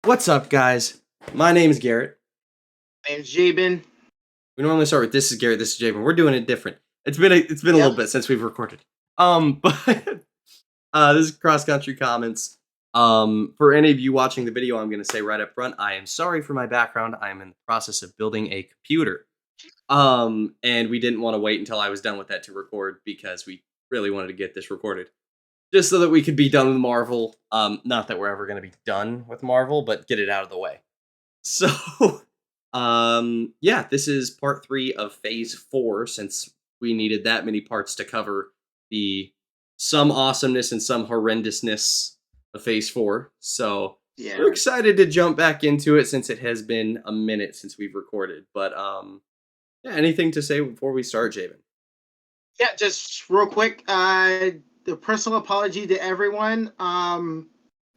What's up, guys? My name is Garrett. Name's Jabin. We normally start with "This is Garrett, this is Javen." We're doing it different. It's been a Yep. little bit since we've recorded. But this is cross country comments. For any of you watching the video, I'm going to say right up front, I am sorry for my background. I am in the process of building a computer. And we didn't want to wait until I was done with that to record because we really wanted to get this recorded, just so that we could be done with Marvel. Not that we're ever going to be done with Marvel, but get it out of the way. So, yeah, this is part 3 of phase 4 since we needed that many parts to cover the some awesomeness and some horrendousness of phase 4. So, we're Yeah. excited to jump back into it since it has been a minute since we've recorded. But yeah, anything to say before we start, Javen? Yeah, just real quick, the personal apology to everyone.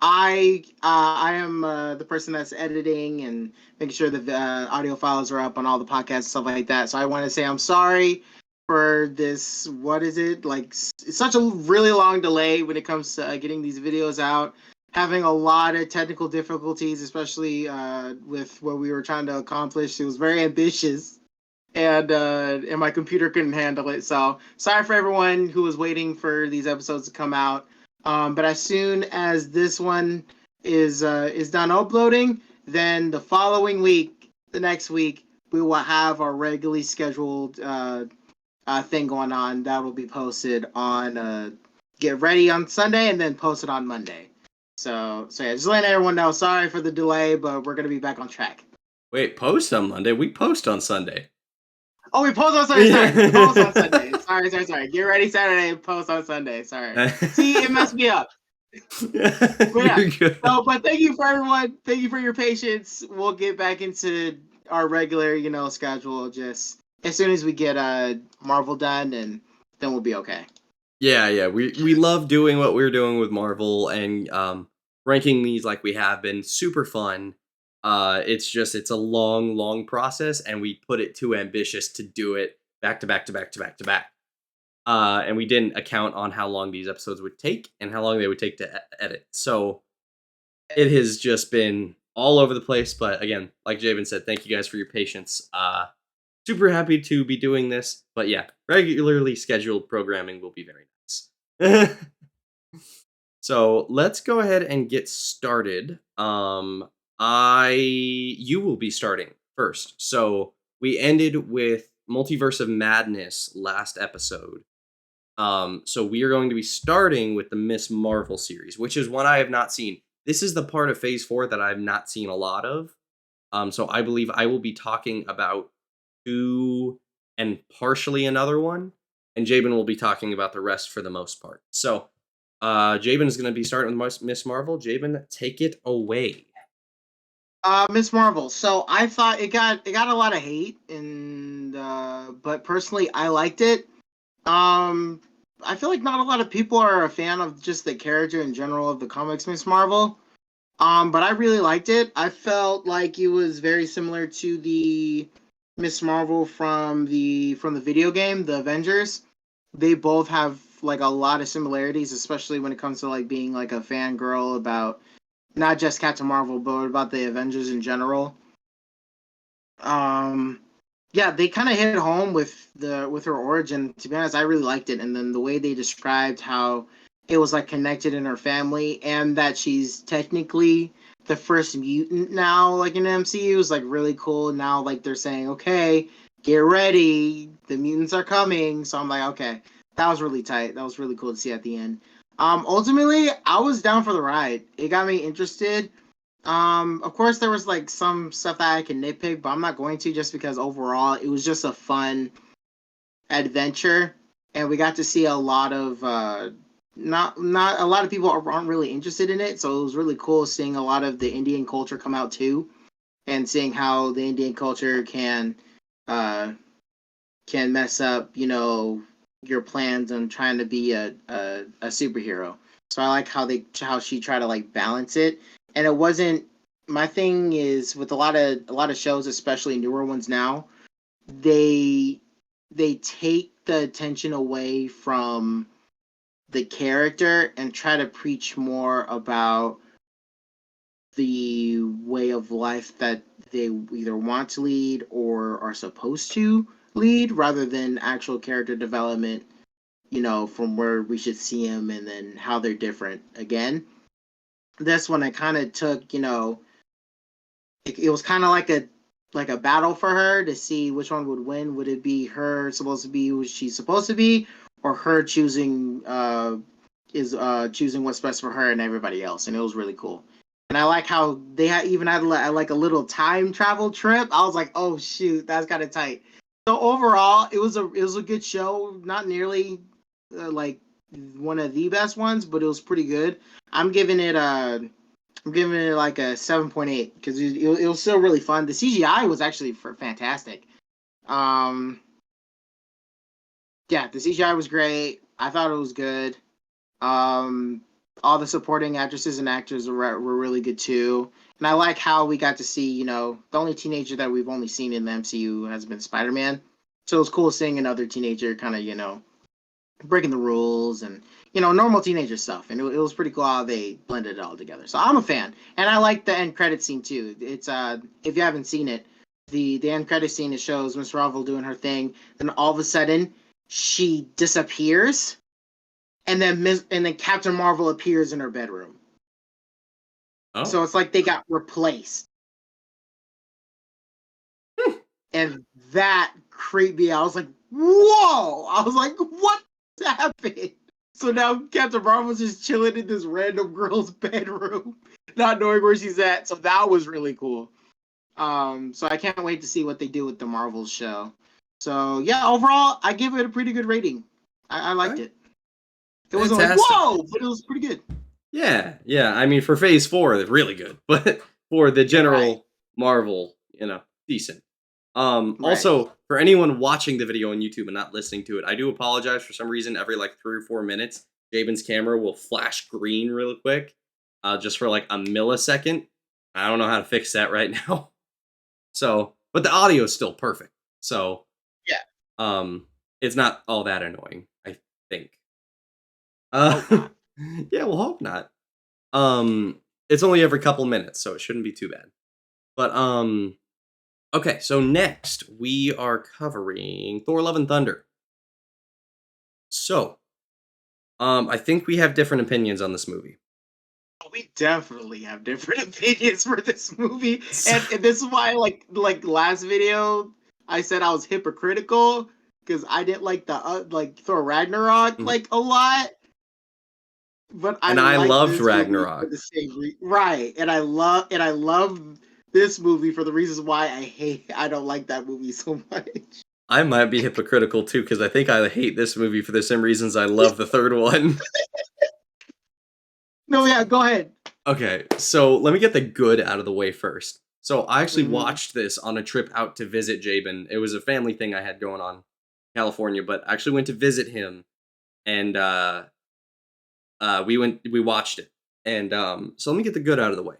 I am the person that's editing and making sure the audio files are up on all the podcasts and stuff like that. So I want to say I'm sorry for this. What is it like? It's such a really long delay when it comes to getting these videos out. Having a lot of technical difficulties, especially with what we were trying to accomplish. It was very ambitious, and my computer couldn't handle it. So sorry for everyone who was waiting for these episodes to come out. But as soon as this one is done uploading, then the following week, the next week, we will have our regularly scheduled thing going on that will be posted on get ready on Sunday and then posted on Monday. So yeah, just letting everyone know. Sorry for the delay, but we're gonna be back on track. Wait, post on Monday? We post on Sunday. Oh, we post on Sunday. Sorry, post on Sunday. Sorry. Get ready Saturday. Post on Sunday. Sorry. See, it messed me up. But yeah. You're good. So, but thank you for everyone. Thank you for your patience. We'll get back into our regular, schedule. Just as soon as we get Marvel done, and then we'll be okay. Yeah. We love doing what we're doing with Marvel and ranking these like we have been super fun. It's a long process, and we put it too ambitious to do it back to back to back to back to back. And we didn't account on how long these episodes would take and how long they would take to edit. So it has just been all over the place. But again, like Javen said, thank you guys for your patience. Super happy to be doing this. But yeah, regularly scheduled programming will be very nice. So let's go ahead and get started. You will be starting first. So we ended with Multiverse of Madness last episode. So we are going to be starting with the Miss Marvel series, which is one I have not seen. This is the part of Phase 4 that I've not seen a lot of. So I believe I will be talking about 2 and partially another one, and Jabin will be talking about the rest for the most part. So Jabin is going to be starting with Miss Marvel. Jabin, take it away. Miss Marvel. So I thought it got a lot of hate, and but personally, I liked it. I feel like not a lot of people are a fan of just the character in general of the comics Miss Marvel. But I really liked it. I felt like it was very similar to the Miss Marvel from the video game, the Avengers. They both have like a lot of similarities, especially when it comes to like being like a fangirl about not just Captain Marvel, but about the Avengers in general. Um, yeah, they kind of hit home with her origin. To be honest, I really liked it, and then the way they described how it was like connected in her family, and that she's technically the first mutant now, like in the MCU, is like really cool. Now, like they're saying, okay, get ready, the mutants are coming. So I'm like, okay, that was really tight. That was really cool to see at the end. Ultimately, I was down for the ride. It got me interested. Of course, there was like some stuff that I can nitpick, but I'm not going to just because overall it was just a fun adventure, and we got to see a lot of not a lot of people aren't really interested in it, so it was really cool seeing a lot of the Indian culture come out too, and seeing how the Indian culture uh can mess up, your plans on trying to be a superhero. So I like how she tried to like balance it, and it wasn't. My thing is with a lot of shows, especially newer ones now, they take the attention away from the character and try to preach more about the way of life that they either want to lead or are supposed to lead, rather than actual character development. From where we should see them and then how they're different again. This one I kind of took, it was kind of like a battle for her to see which one would win. Would it be her supposed to be who she's supposed to be, or her choosing what's best for her and everybody else? And it was really cool. And I like how they even had like a little time travel trip. I was like, oh shoot, that's kind of tight. So overall, it was a good show. Not nearly like one of the best ones, but it was pretty good. I'm giving it a I'm giving it like a 7.8 because it was still really fun. The CGI was actually fantastic. Um, yeah, the CGI was great. I thought it was good. Um, all the supporting actresses and actors were really good too. And I like how we got to see, the only teenager that we've only seen in the MCU has been Spider-Man. So it was cool seeing another teenager kind of, breaking the rules and normal teenager stuff, and it was pretty cool how they blended it all together. So I'm a fan, and I like the end credit scene too. It's if you haven't seen it, the end credit scene, it shows Miss Marvel doing her thing, then all of a sudden she disappears, and then Captain Marvel appears in her bedroom. Oh. So it's like they got replaced, and that creeped me out. I was like, whoa! I was like, what happened? So now Captain Marvel's just chilling in this random girl's bedroom, not knowing where she's at. So that was really cool. So I can't wait to see what they do with the Marvel show. So yeah, overall, I give it a pretty good rating. I liked Okay. it. It wasn't like Fantastic. whoa, but it was pretty good. Yeah, yeah. I mean, for Phase 4, they're really good, but for the Right, general Marvel, decent. right. Also, for anyone watching the video on YouTube and not listening to it, I do apologize. For some reason, every like 3 or 4 minutes, Jabin's camera will flash green really quick, just for like a millisecond. I don't know how to fix that right now. So, but the audio is still perfect. So, Yeah. um, it's not all that annoying, I think. I Uh, hope not. yeah, we'll hope not. It's only every couple minutes, so it shouldn't be too bad. But okay, so next we are covering Thor: Love and Thunder. So, I think we have different opinions on this movie. We definitely have different opinions for this movie, So- and this is why, like last video, I said I was hypocritical because I didn't like the like Thor Ragnarok Mhm. like a lot, but I And I like loved this movie for Ragnarok. the same right, and I love this movie for the reasons why I don't like that movie so much. I might be hypocritical too because I think I hate this movie for the same reasons I love the third one. No, yeah, go ahead. Okay, so let me get the good out of the way first. So I actually Hmm. watched this on a trip out to visit Jabin. It was a family thing I had going on in California, but I actually went to visit him, and we watched it. And so let me get the good out of the way.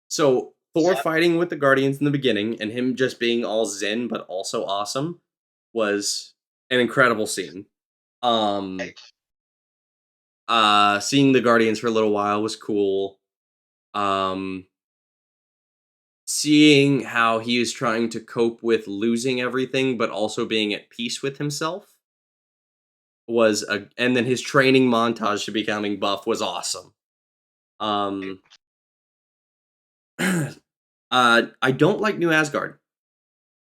So Thor Yep. fighting with the Guardians in the beginning and him just being all zen but also awesome was an incredible scene. Um Seeing the Guardians for a little while was cool. Um Seeing how he is trying to cope with losing everything but also being at peace with himself was a and then his training montage to becoming buff was awesome. Um I don't like New Asgard.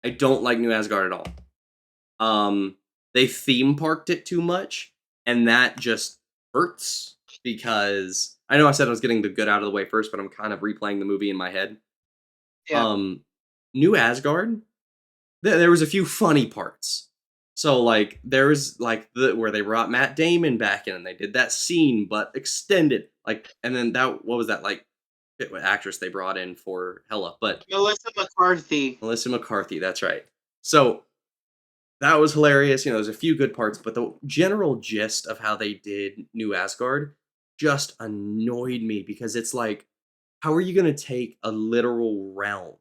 I don't like New Asgard at all. Um, they theme parked it too much, and that just hurts because I know I said I was getting the good out of the way first, but I'm kind of replaying the movie in my head. Yep. Um, New Asgard, there was a few funny parts. So like there was like the where they brought Matt Damon back in and they did that scene but extended like and then that what was that like what actress they brought in for Hela, but Melissa McCarthy. Melissa McCarthy, that's right. So that was hilarious. There's a few good parts, but the general gist of how they did New Asgard just annoyed me because it's like, how are you going to take a literal realm?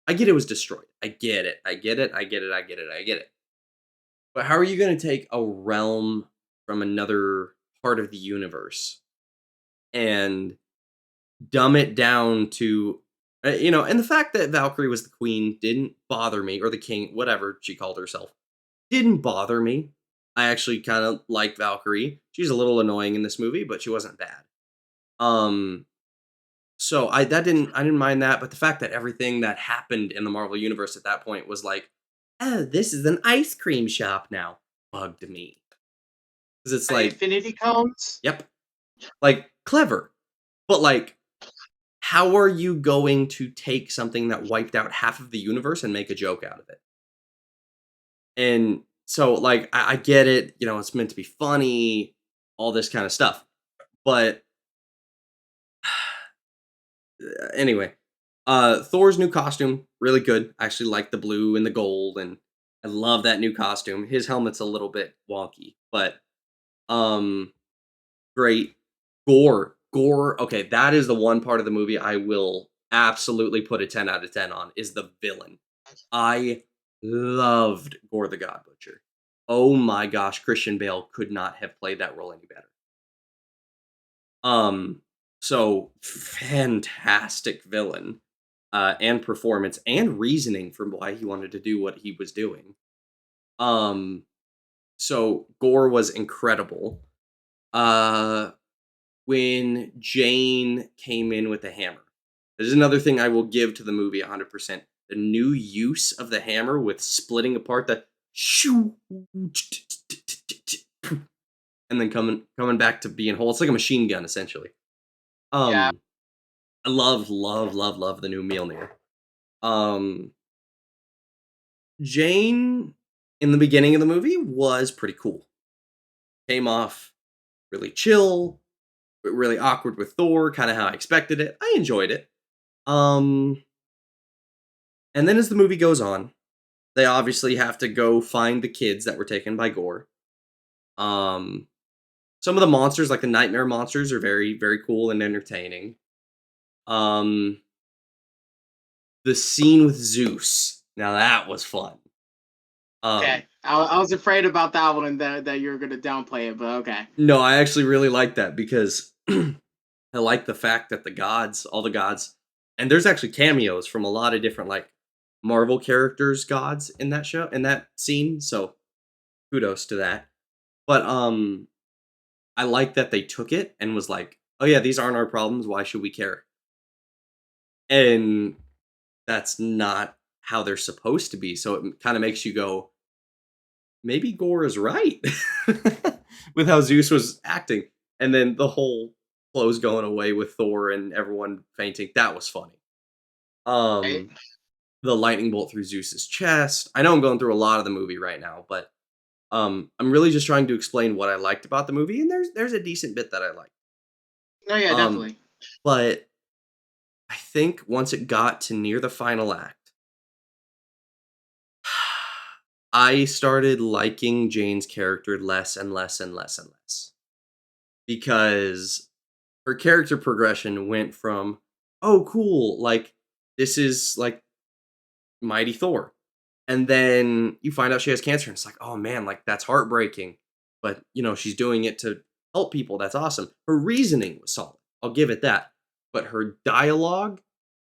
I get it was destroyed. I get it. I get it. I get it. I get it. I get it. But how are you going to take a realm from another part of the universe and dumb it down to And the fact that Valkyrie was the queen didn't bother me, or the king, whatever she called herself, didn't bother me. I actually kind of like Valkyrie. She's a little annoying in this movie, but she wasn't bad. Um, so I didn't mind that, but the fact that everything that happened in the Marvel universe at that point was like, oh, this is an ice cream shop now, bugged me because it's like, Infinity cones. yep, like clever, but like, how are you going to take something that wiped out half of the universe and make a joke out of it? And so, like, I get it, it's meant to be funny, all this kind of stuff. But anyway, Thor's new costume, really good. I actually like the blue and the gold, and I love that new costume. His helmet's a little bit wonky, but um, great. Gore. Okay, that is the one part of the movie I will absolutely put a 10 out of 10 on, is the villain. I loved Gore the God Butcher. Oh my gosh, Christian Bale could not have played that role any better. Um, so fantastic villain, and performance and reasoning for why he wanted to do what he was doing. Um, so Gore was incredible. Uh, when Jane came in with the hammer, this is another thing I will give to the movie 100%. The new use of the hammer with splitting apart the shoo, and then coming back to being whole. It's like a machine gun essentially. Yeah. Um, I love the new Mjolnir. Um, Jane in the beginning of the movie was pretty cool. Came off really chill, but really awkward with Thor, kind of how I expected it. I enjoyed it. Um, and then as the movie goes on, they obviously have to go find the kids that were taken by Gore. Um, some of the monsters, like the nightmare monsters, are very, very cool and entertaining. Um, the scene with Zeus, now that was fun. Um, Okay. I was afraid about that one and that you were gonna downplay it, but okay. no, I actually really like that because I like the fact that the gods, all the gods, and there's actually cameos from a lot of different like Marvel characters, gods in that show, in that scene. So kudos to that. But I like that they took it and was like, oh yeah, these aren't our problems. Why should we care? And that's not how they're supposed to be. So it kind of makes you go, maybe Gore is right with how Zeus was acting. And then the whole clothes going away with Thor and everyone fainting. That was funny. Right? Um, the lightning bolt through Zeus's chest. I know I'm going through a lot of the movie right now, but I'm really just trying to explain what I liked about the movie, and there's a decent bit that I like. No, yeah, Um, definitely. but I think once it got to near the final act, I started liking Jane's character less and less and less and less because her character progression went from, oh cool, like this is like mighty Thor, and then you find out she has cancer and it's like, oh man, like that's heartbreaking, but she's doing it to help people. That's awesome. Her reasoning was solid, I'll give it that, but her dialogue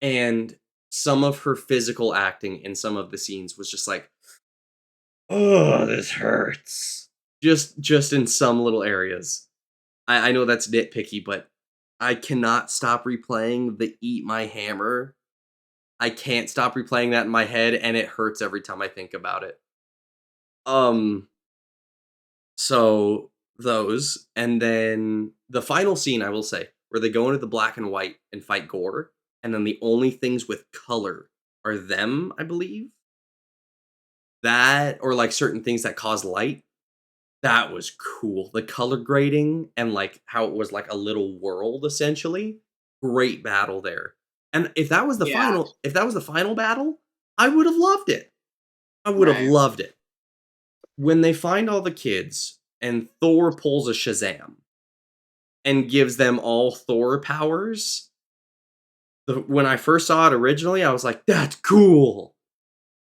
and some of her physical acting in some of the scenes was just like, oh, this hurts. Just in some little areas. I know that's nitpicky, but I cannot stop replaying the eat my hammer. I can't stop replaying that in my head, and it hurts every time I think about it. Um, so those, and then the final scene, I will say, where they go into the black and white and fight Gore, and then the only things with color are them, I believe. That, or like certain things that cause light. That was cool. The color grading and like how it was like a little world essentially. Great battle there. And Yeah. if that was the final battle, I would have loved it. I would have Right. loved it. When they find all the kids and Thor pulls a Shazam and gives them all Thor powers, when I first saw it originally, I was like, that's cool.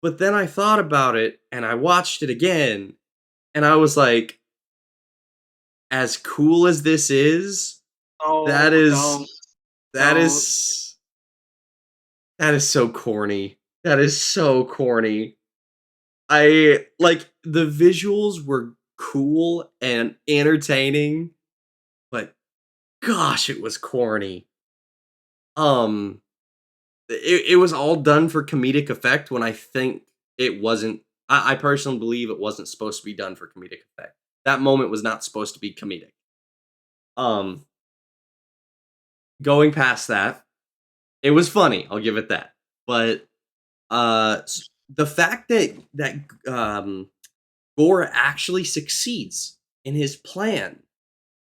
But then I thought about it and I watched it again and I was like, as cool as this is, that Oh, is don't, that don't. is That is so corny. That is so corny. I like the visuals were cool and entertaining, but gosh, it was corny. Um, it was all done for comedic effect when I think it wasn't. I personally believe it wasn't supposed to be done for comedic effect. That moment was not supposed to be comedic. Um, Going past that, it was funny. I'll give it that. But the fact that Gore actually succeeds in his plan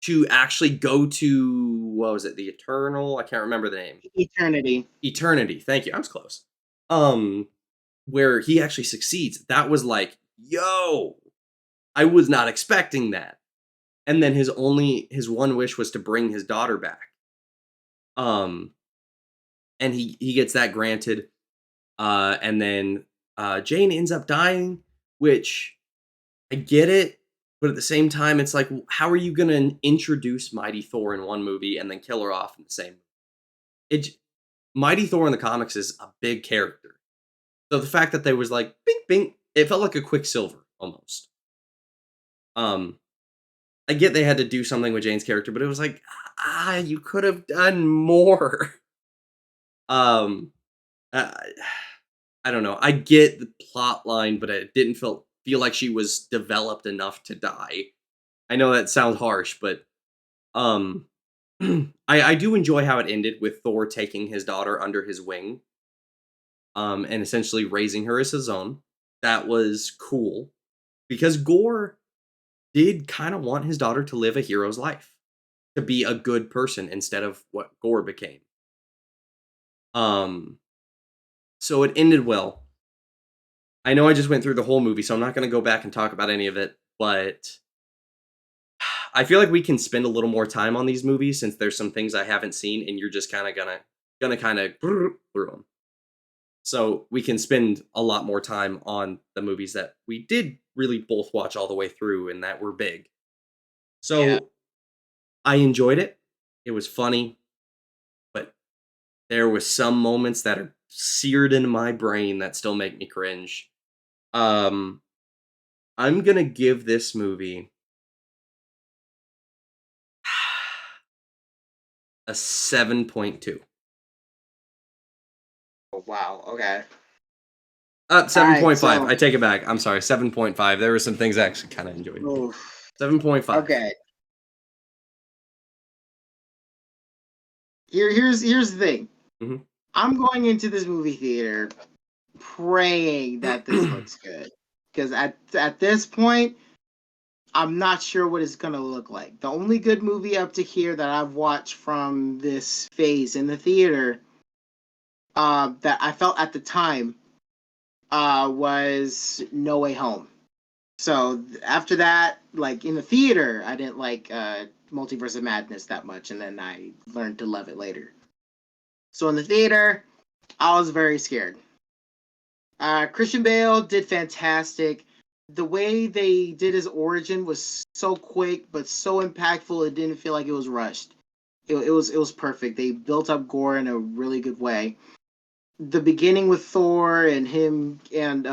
to actually go to what was it? The Eternal? I can't remember the name. Eternity. Eternity. Thank you. I was close. Um, where he actually succeeds. That was like, yo, I was not expecting that. And then his one wish was to bring his daughter back. Um, and he gets that granted. And then Jane ends up dying, which I get it, but at the same time, it's like, how are you going to introduce Mighty Thor in one movie and then kill her off in the same? It Mighty Thor in the comics is a big character, so the fact that they was like, bing, bing, it felt like a Quicksilver almost. Um, I get they had to do something with Jane's character, but it was like, you could have done more. um, uh, I don't know. I get the plot line, but it didn't feel like she was developed enough to die. I know that sounds harsh, but um, I do enjoy how it ended with Thor taking his daughter under his wing, and essentially raising her as his own. That was cool because Gore did kind of want his daughter to live a hero's life, to be a good person instead of what Gore became. Um, so it ended well. I know I just went through the whole movie, so I'm not going to go back and talk about any of it, but I feel like we can spend a little more time on these movies since there's some things I haven't seen and you're just kind of gonna kind of through them. So we can spend a lot more time on the movies that we did really both watch all the way through and that were big. Yeah. So I enjoyed it. It was funny, but there was some moments that are seared into my brain that still make me cringe. Um I'm going to give this movie a 7.2. Oh, wow. Okay. All right. 7.5. So, I take it back. I'm sorry. 7.5. There were some things I actually kind of enjoyed. oof. 7.5. Okay. Here's the thing. Mhm. I'm going into this movie theater praying that this looks good because at this point I'm not sure what it's gonna look like. The only good movie up to here that I've watched from this phase in the theater, that I felt at the time, was No Way Home. So after that, like in the theater, I didn't like Multiverse of Madness that much, and then I learned to love it later. So in the theater, I was very scared. Christian Bale did fantastic. The way they did his origin was so quick but so impactful. It didn't feel like it was rushed. It was perfect. They built up Gore in a really good way. The beginning with Thor and him and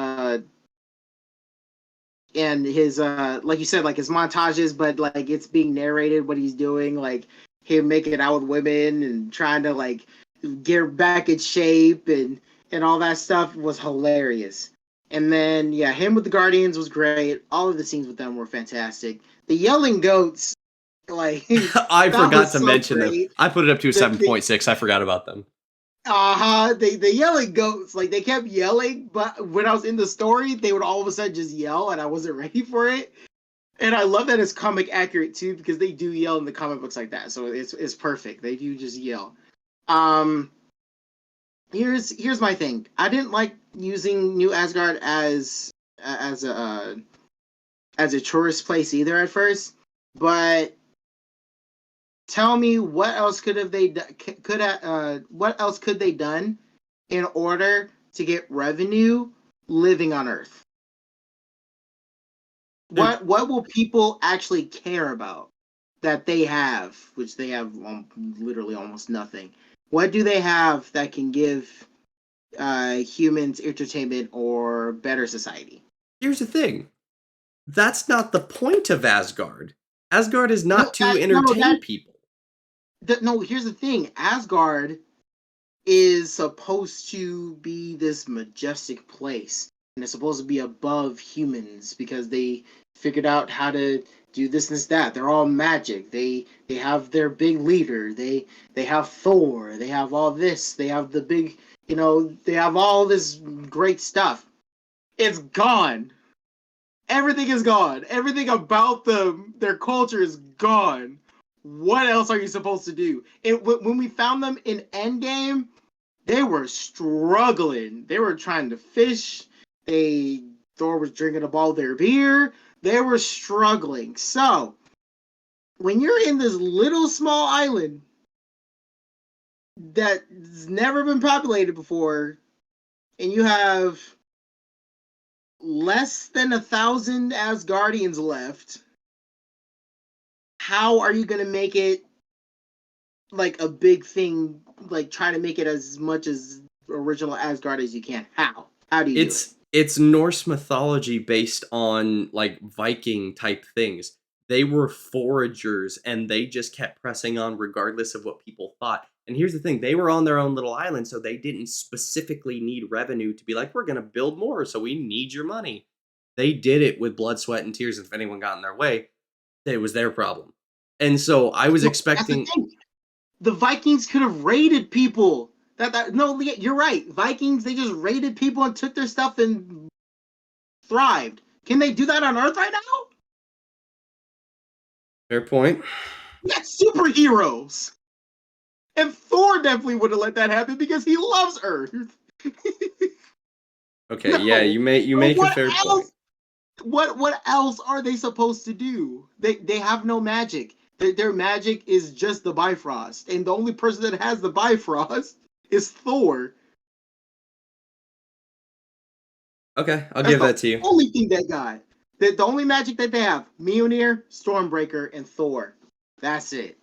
his like you said, like his montages, but like it's being narrated what he's doing, like him making out with women and trying to like get back in shape and all that stuff was hilarious. And then yeah, him with the Guardians was great. All of the scenes with them were fantastic. The yelling goats, like I that forgot was to so mention them. great. I put it up to a The 7.6. I forgot about them. the yelling goats, like they kept yelling, but when I was in the story, they would all of a sudden just yell, and I wasn't ready for it. And I love that it's comic accurate too, because they do yell in the comic books like that, so it's perfect. They do just yell. Um, here's my thing. I didn't like using New Asgard as a as a tourist place either at first, but tell me what else what else could they done in order to get revenue living on Earth? They're What will people actually care about that they have, which they have literally almost nothing? What do they have that can give? humans entertainment or better society. Here's the thing. That's not the point of Asgard. Asgard is No, not to that no entertain that, people. that no. Here's the thing. Asgard is supposed to be this majestic place, and it's supposed to be above humans because they figured out how to do this and that. They're all magic. They have their big leader. They have Thor. They have all this. They have the big, they have all this great stuff. It's gone. Everything is gone. Everything about them, their culture is gone. What else are you supposed to do? When we found them in Endgame, they were struggling. They were trying to fish. They Thor was drinking up all their beer. They were struggling. So when you're in this little small island that's never been populated before, and you have less than 1,000 Asgardians left, how are you gonna make it like a big thing? Like try to make it as much as original Asgard as you can. How? How do you do it? It's Norse mythology based on like Viking type things. They were foragers and they just kept pressing on regardless of what people thought. And here's the thing, they were on their own little island, so they didn't specifically need revenue to be like, we're gonna build more, so we need your money. They did it with blood, sweat, and tears, and if anyone got in their way, it was their problem. And so I was No, that's the expecting. thing. The Vikings could have raided people. That no, you're right. Vikings, they just raided people and took their stuff and thrived. Can they do that on Earth right now? Fair point. We got superheroes, and Thor definitely would have let that happen because he loves Earth. Okay, yeah, No, you but make a what fair point. else? What else are they supposed to do? They have no magic. Their magic is just the Bifrost, and the only person that has the Bifrost is Thor. Okay, I'll That's give the that to you. only thing they got. The only magic that they have: Mjolnir, Stormbreaker, and Thor. That's it.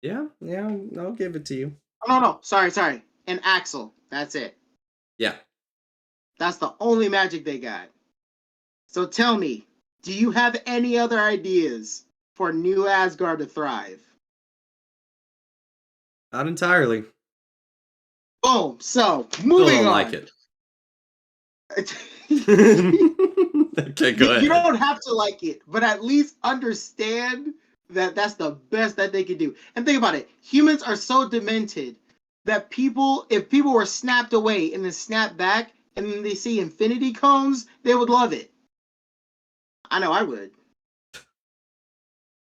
Yeah, yeah, I'll give it to you. Oh, no, sorry. And Axel. That's it. Yeah. That's the only magic they got. So tell me, do you have any other ideas for New Asgard to thrive? Not entirely. Boom. So Still moving don't like on. it. you, Okay, go you ahead. don't have to like it, but at least understand that that's the best that they can do. And think about it, humans are so demented that if people were snapped away and then snapped back and then they see infinity cones, they would love it. I know I would.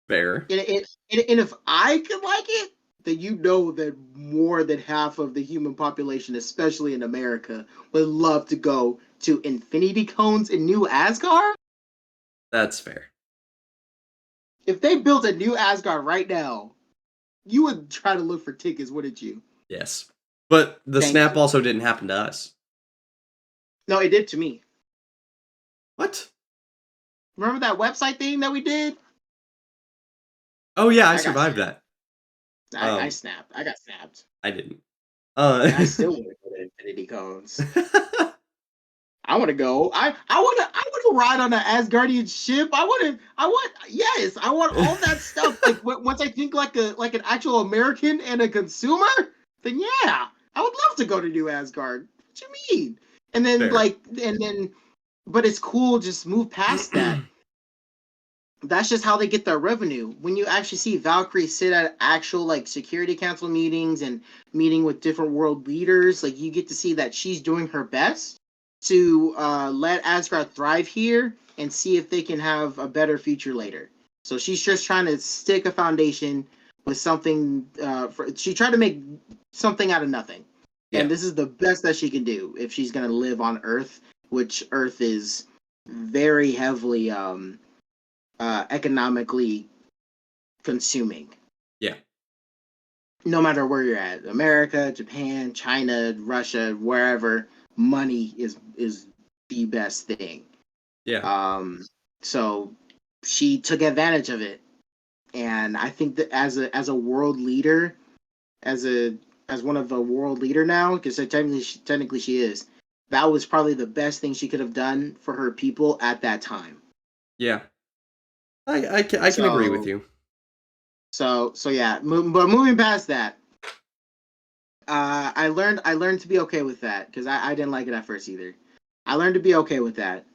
Fair. And if I could like it, then you know that more than half of the human population, especially in America, would love to go to infinity cones in New Asgard. That's fair. If they built a new Asgard right now, you would try to look for tickets, wouldn't you? Yes. But the Thank snap you. also didn't happen to us. No, it did to me. What? Remember that website thing that we did? Oh yeah, I I got survived snapped. that. I Um, snapped. I got snapped. I didn't. And I still want to go to Infinity Cones. I want to go. I want to ride on an Asgardian ship. Yes, I want all that stuff. Like once I think like an actual American and a consumer, then yeah, I would love to go to New Asgard. What you mean? And then Fair. but it's cool. Just move past that. That's just how they get their revenue. When you actually see Valkyrie sit at actual like security council meetings and meeting with different world leaders, like you get to see that she's doing her best to let Asgard thrive here and see if they can have a better future later. So she's just trying to stick a foundation with something. She tried to make something out of nothing, and Yeah. this is the best that she can do if she's gonna live on Earth, which Earth is very heavily economically consuming. Yeah. No matter where you're at, America, Japan, China, Russia, wherever, money is the best thing. Yeah. So she took advantage of it, and I think that as a world leader, as a as one of a world leader now, because technically she is. That was probably the best thing she could have done for her people at that time. Yeah, I can agree with So you. so yeah. But moving past that, I learned to be okay with that because I didn't like it at first either. I learned to be okay with that.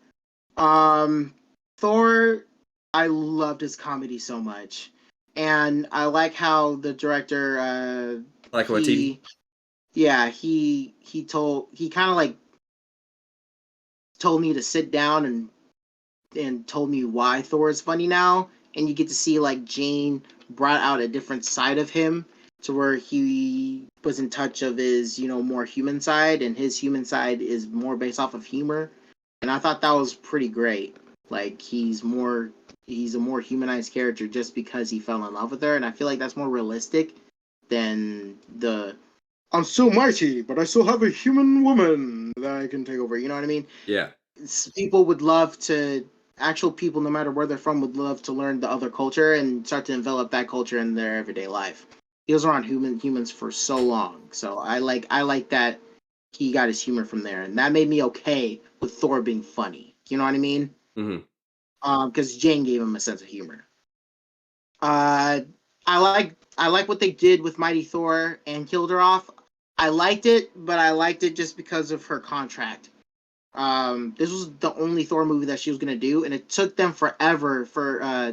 Um, Thor, I loved his comedy so much, and I like how the director, Like what, TD? he, yeah, he kind of like told me to sit down and told me why Thor is funny now, and you get to see like Jane brought out a different side of him to where he was in touch of his more human side, and his human side is more based off of humor, and I thought that was pretty great. Like he's a more humanized character just because he fell in love with her, and I feel like that's more realistic than the I'm so mighty, but I still have a human woman that I can take over. You know what I mean? Yeah. People would love to actual people, no matter where they're from, would love to learn the other culture and start to envelop that culture in their everyday life. He was around humans for so long, so I like that he got his humor from there, and that made me okay with Thor being funny. You know what I mean? Hmm. Because Jane gave him a sense of humor. Uh, I like what they did with Mighty Thor and killed her off. I liked it, but I liked it just because of her contract. This was the only Thor movie that she was gonna do, and it took them forever for her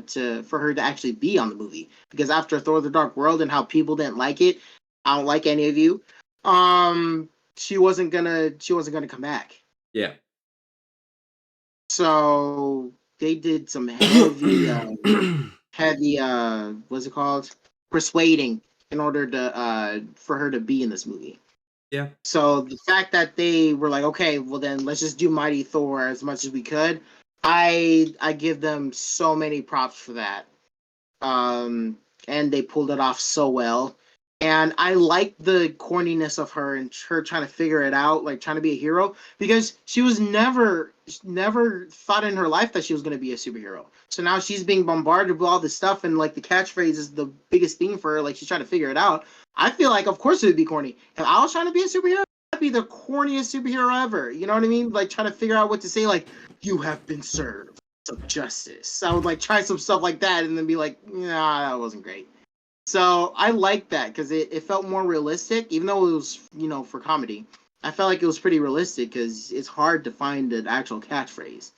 to actually be on the movie. Because after Thor: The Dark World and how people didn't like it, I don't like any of you. She wasn't gonna come back. Yeah. So they did some heavy what's it called, persuading in order to for her to be in this movie. Yeah. So the fact that they were like, okay, well then let's just do Mighty Thor as much as we could, I give them so many props for that. Um, and they pulled it off so well. And I like the corniness of her and her trying to figure it out, like trying to be a hero, because she was never thought in her life that she was going to be a superhero. So now she's being bombarded with all this stuff, and like the catchphrase is the biggest thing for her. Like she's trying to figure it out. I feel like, of course, it would be corny. If I was trying to be a superhero, I'd be the corniest superhero ever. You know what I mean? Like trying to figure out what to say, like "you have been served." Of justice. I would like try some stuff like that and then be like, nah, that wasn't great. So I like that because it felt more realistic, even though it was, for comedy. I felt like it was pretty realistic because it's hard to find an actual catchphrase.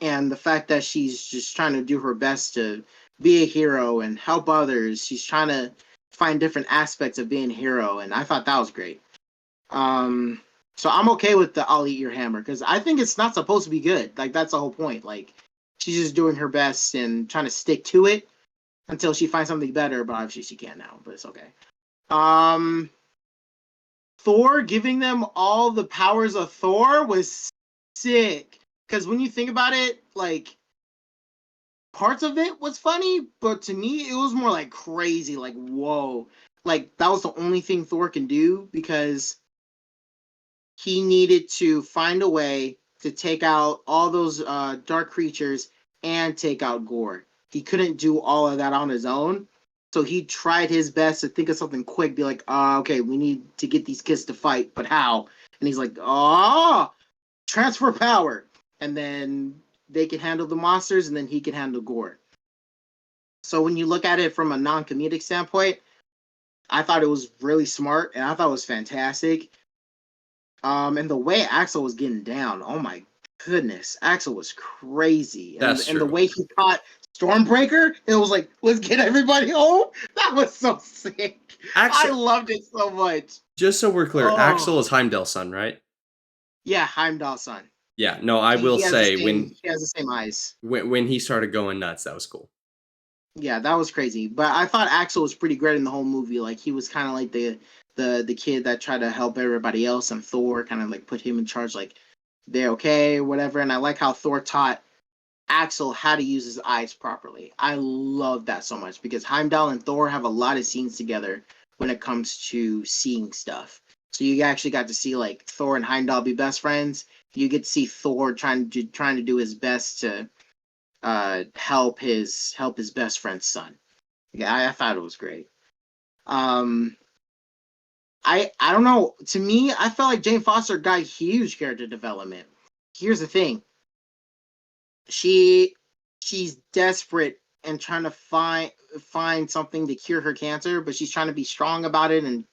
And the fact that she's just trying to do her best to be a hero and help others, she's trying to find different aspects of being a hero, and I thought that was great. Um, so I'm okay with the "I'll eat your hammer" because I think it's not supposed to be good. Like that's the whole point. Like she's just doing her best and trying to stick to it until she finds something better. But obviously she can't now. But it's okay. Um, Thor giving them all the powers of Thor was sick. Because when you think about it, like parts of it was funny, but to me it was more like crazy. Like whoa, like that was the only thing Thor can do because he needed to find a way to take out all those dark creatures and take out Gore. He couldn't do all of that on his own. So he tried his best to think of something quick, be like, okay, we need to get these kids to fight, but how? And he's like, transfer power. And then they can handle the monsters, and then he can handle Gore. So when you look at it from a non comedic standpoint, I thought it was really smart and I thought it was fantastic. And the way Axel was getting down, oh my goodness, Axel was crazy. And That's and the true. way he caught Stormbreaker, it was like, let's get everybody home. That was so sick. I Axel, loved it so much. just so we're clear, Oh Axel is Heimdall's son, right? yeah, Heimdall's son. Yeah. No, I He, will he has the say same he has the same eyes. when he started going nuts, that was cool. Yeah, that was crazy. But I thought Axel was pretty great in the whole movie. Like he was kind of like the kid that tried to help everybody else, and Thor kind of like put him in charge. Like they're okay, whatever. And I like how Thor taught Axel how to use his eyes properly. I love that so much because Heimdall and Thor have a lot of scenes together when it comes to seeing stuff. So you actually got to see like Thor and Heimdall be best friends. You get to see Thor trying to do his best to help his best friend's son. Yeah, I thought it was great. Um, I don't know. To me, I felt like Jane Foster got huge character development. Here's the thing. She she's desperate and trying to find something to cure her cancer, but she's trying to be strong about it and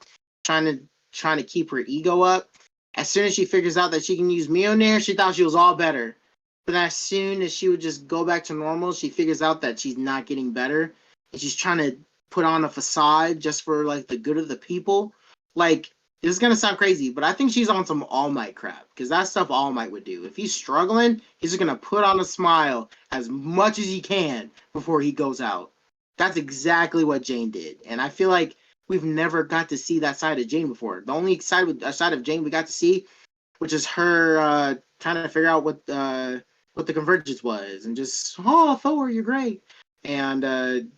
trying to trying to keep her ego up. As soon as she figures out that she can use Mjolnir, she thought she was all better. But as soon as she would just go back to normal, she figures out that she's not getting better, and she's trying to put on a facade just for like the good of the people. Like, this is gonna sound crazy, but I think she's on some All Might crap because that's stuff All Might would do. If he's struggling, he's just gonna put on a smile as much as he can before he goes out. That's exactly what Jane did, and I feel like we've never got to see that side of Jane before. The only side of Jane we got to see, which is her trying to figure out what the convergence was, and just Thor, you're great, and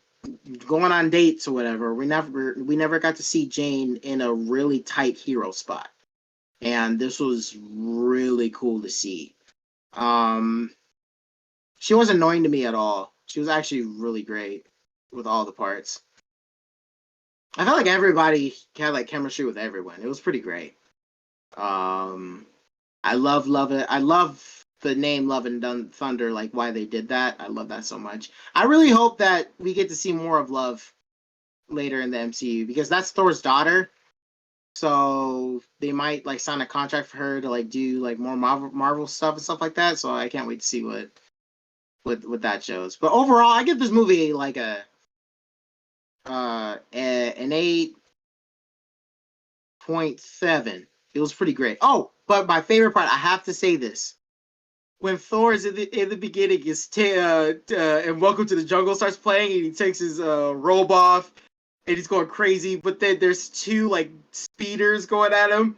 going on dates or whatever. We never got to see Jane in a really tight hero spot, and this was really cool to see. Um, she wasn't annoying to me at all. She was actually really great with all the parts. I felt like everybody had like chemistry with everyone. It was pretty great. Um, I love it. I love the name Love and Thunder, like why they did that. I love that so much. I really hope that we get to see more of Love later in the MCU because that's Thor's daughter. So they might like sign a contract for her to like do like more Marvel stuff and stuff like that. So I can't wait to see what that shows. But overall, I give this movie like an 8.7. It was pretty great. Oh, but my favorite part, I have to say this. When Thor is in the beginning, and Welcome to the Jungle starts playing, and he takes his robe off, and he's going crazy. But then there's two like speeders going at him,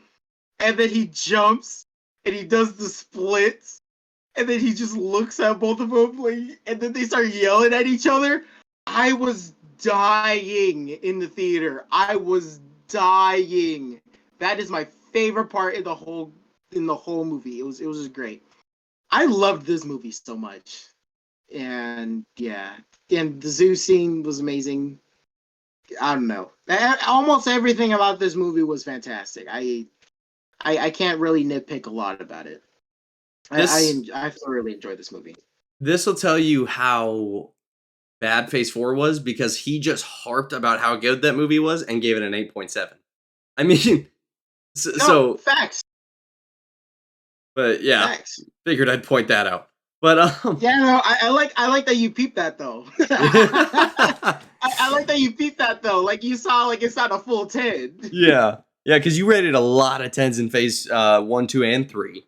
and then he jumps, and he does the splits, and then he just looks at both of them, like, and then they start yelling at each other. I was dying in the theater. I was dying. That is my favorite part in the whole movie. It was just great. I loved this movie so much, and yeah, and the zoo scene was amazing. I don't know. Almost everything about this movie was fantastic. I can't really nitpick a lot about it. This I thoroughly enjoyed this movie. this will tell you how bad Phase 4 was because he just harped about how good that movie was and gave it an 8.7. I mean, No, so facts, but yeah, facts. figured I'd point that out. But Yeah, no, I like that you peeped that though. yeah. I like that you peeped that though. Like you saw, like it's not a full 10. Yeah. Yeah, because you rated a lot of tens in phase 1, 2, and 3.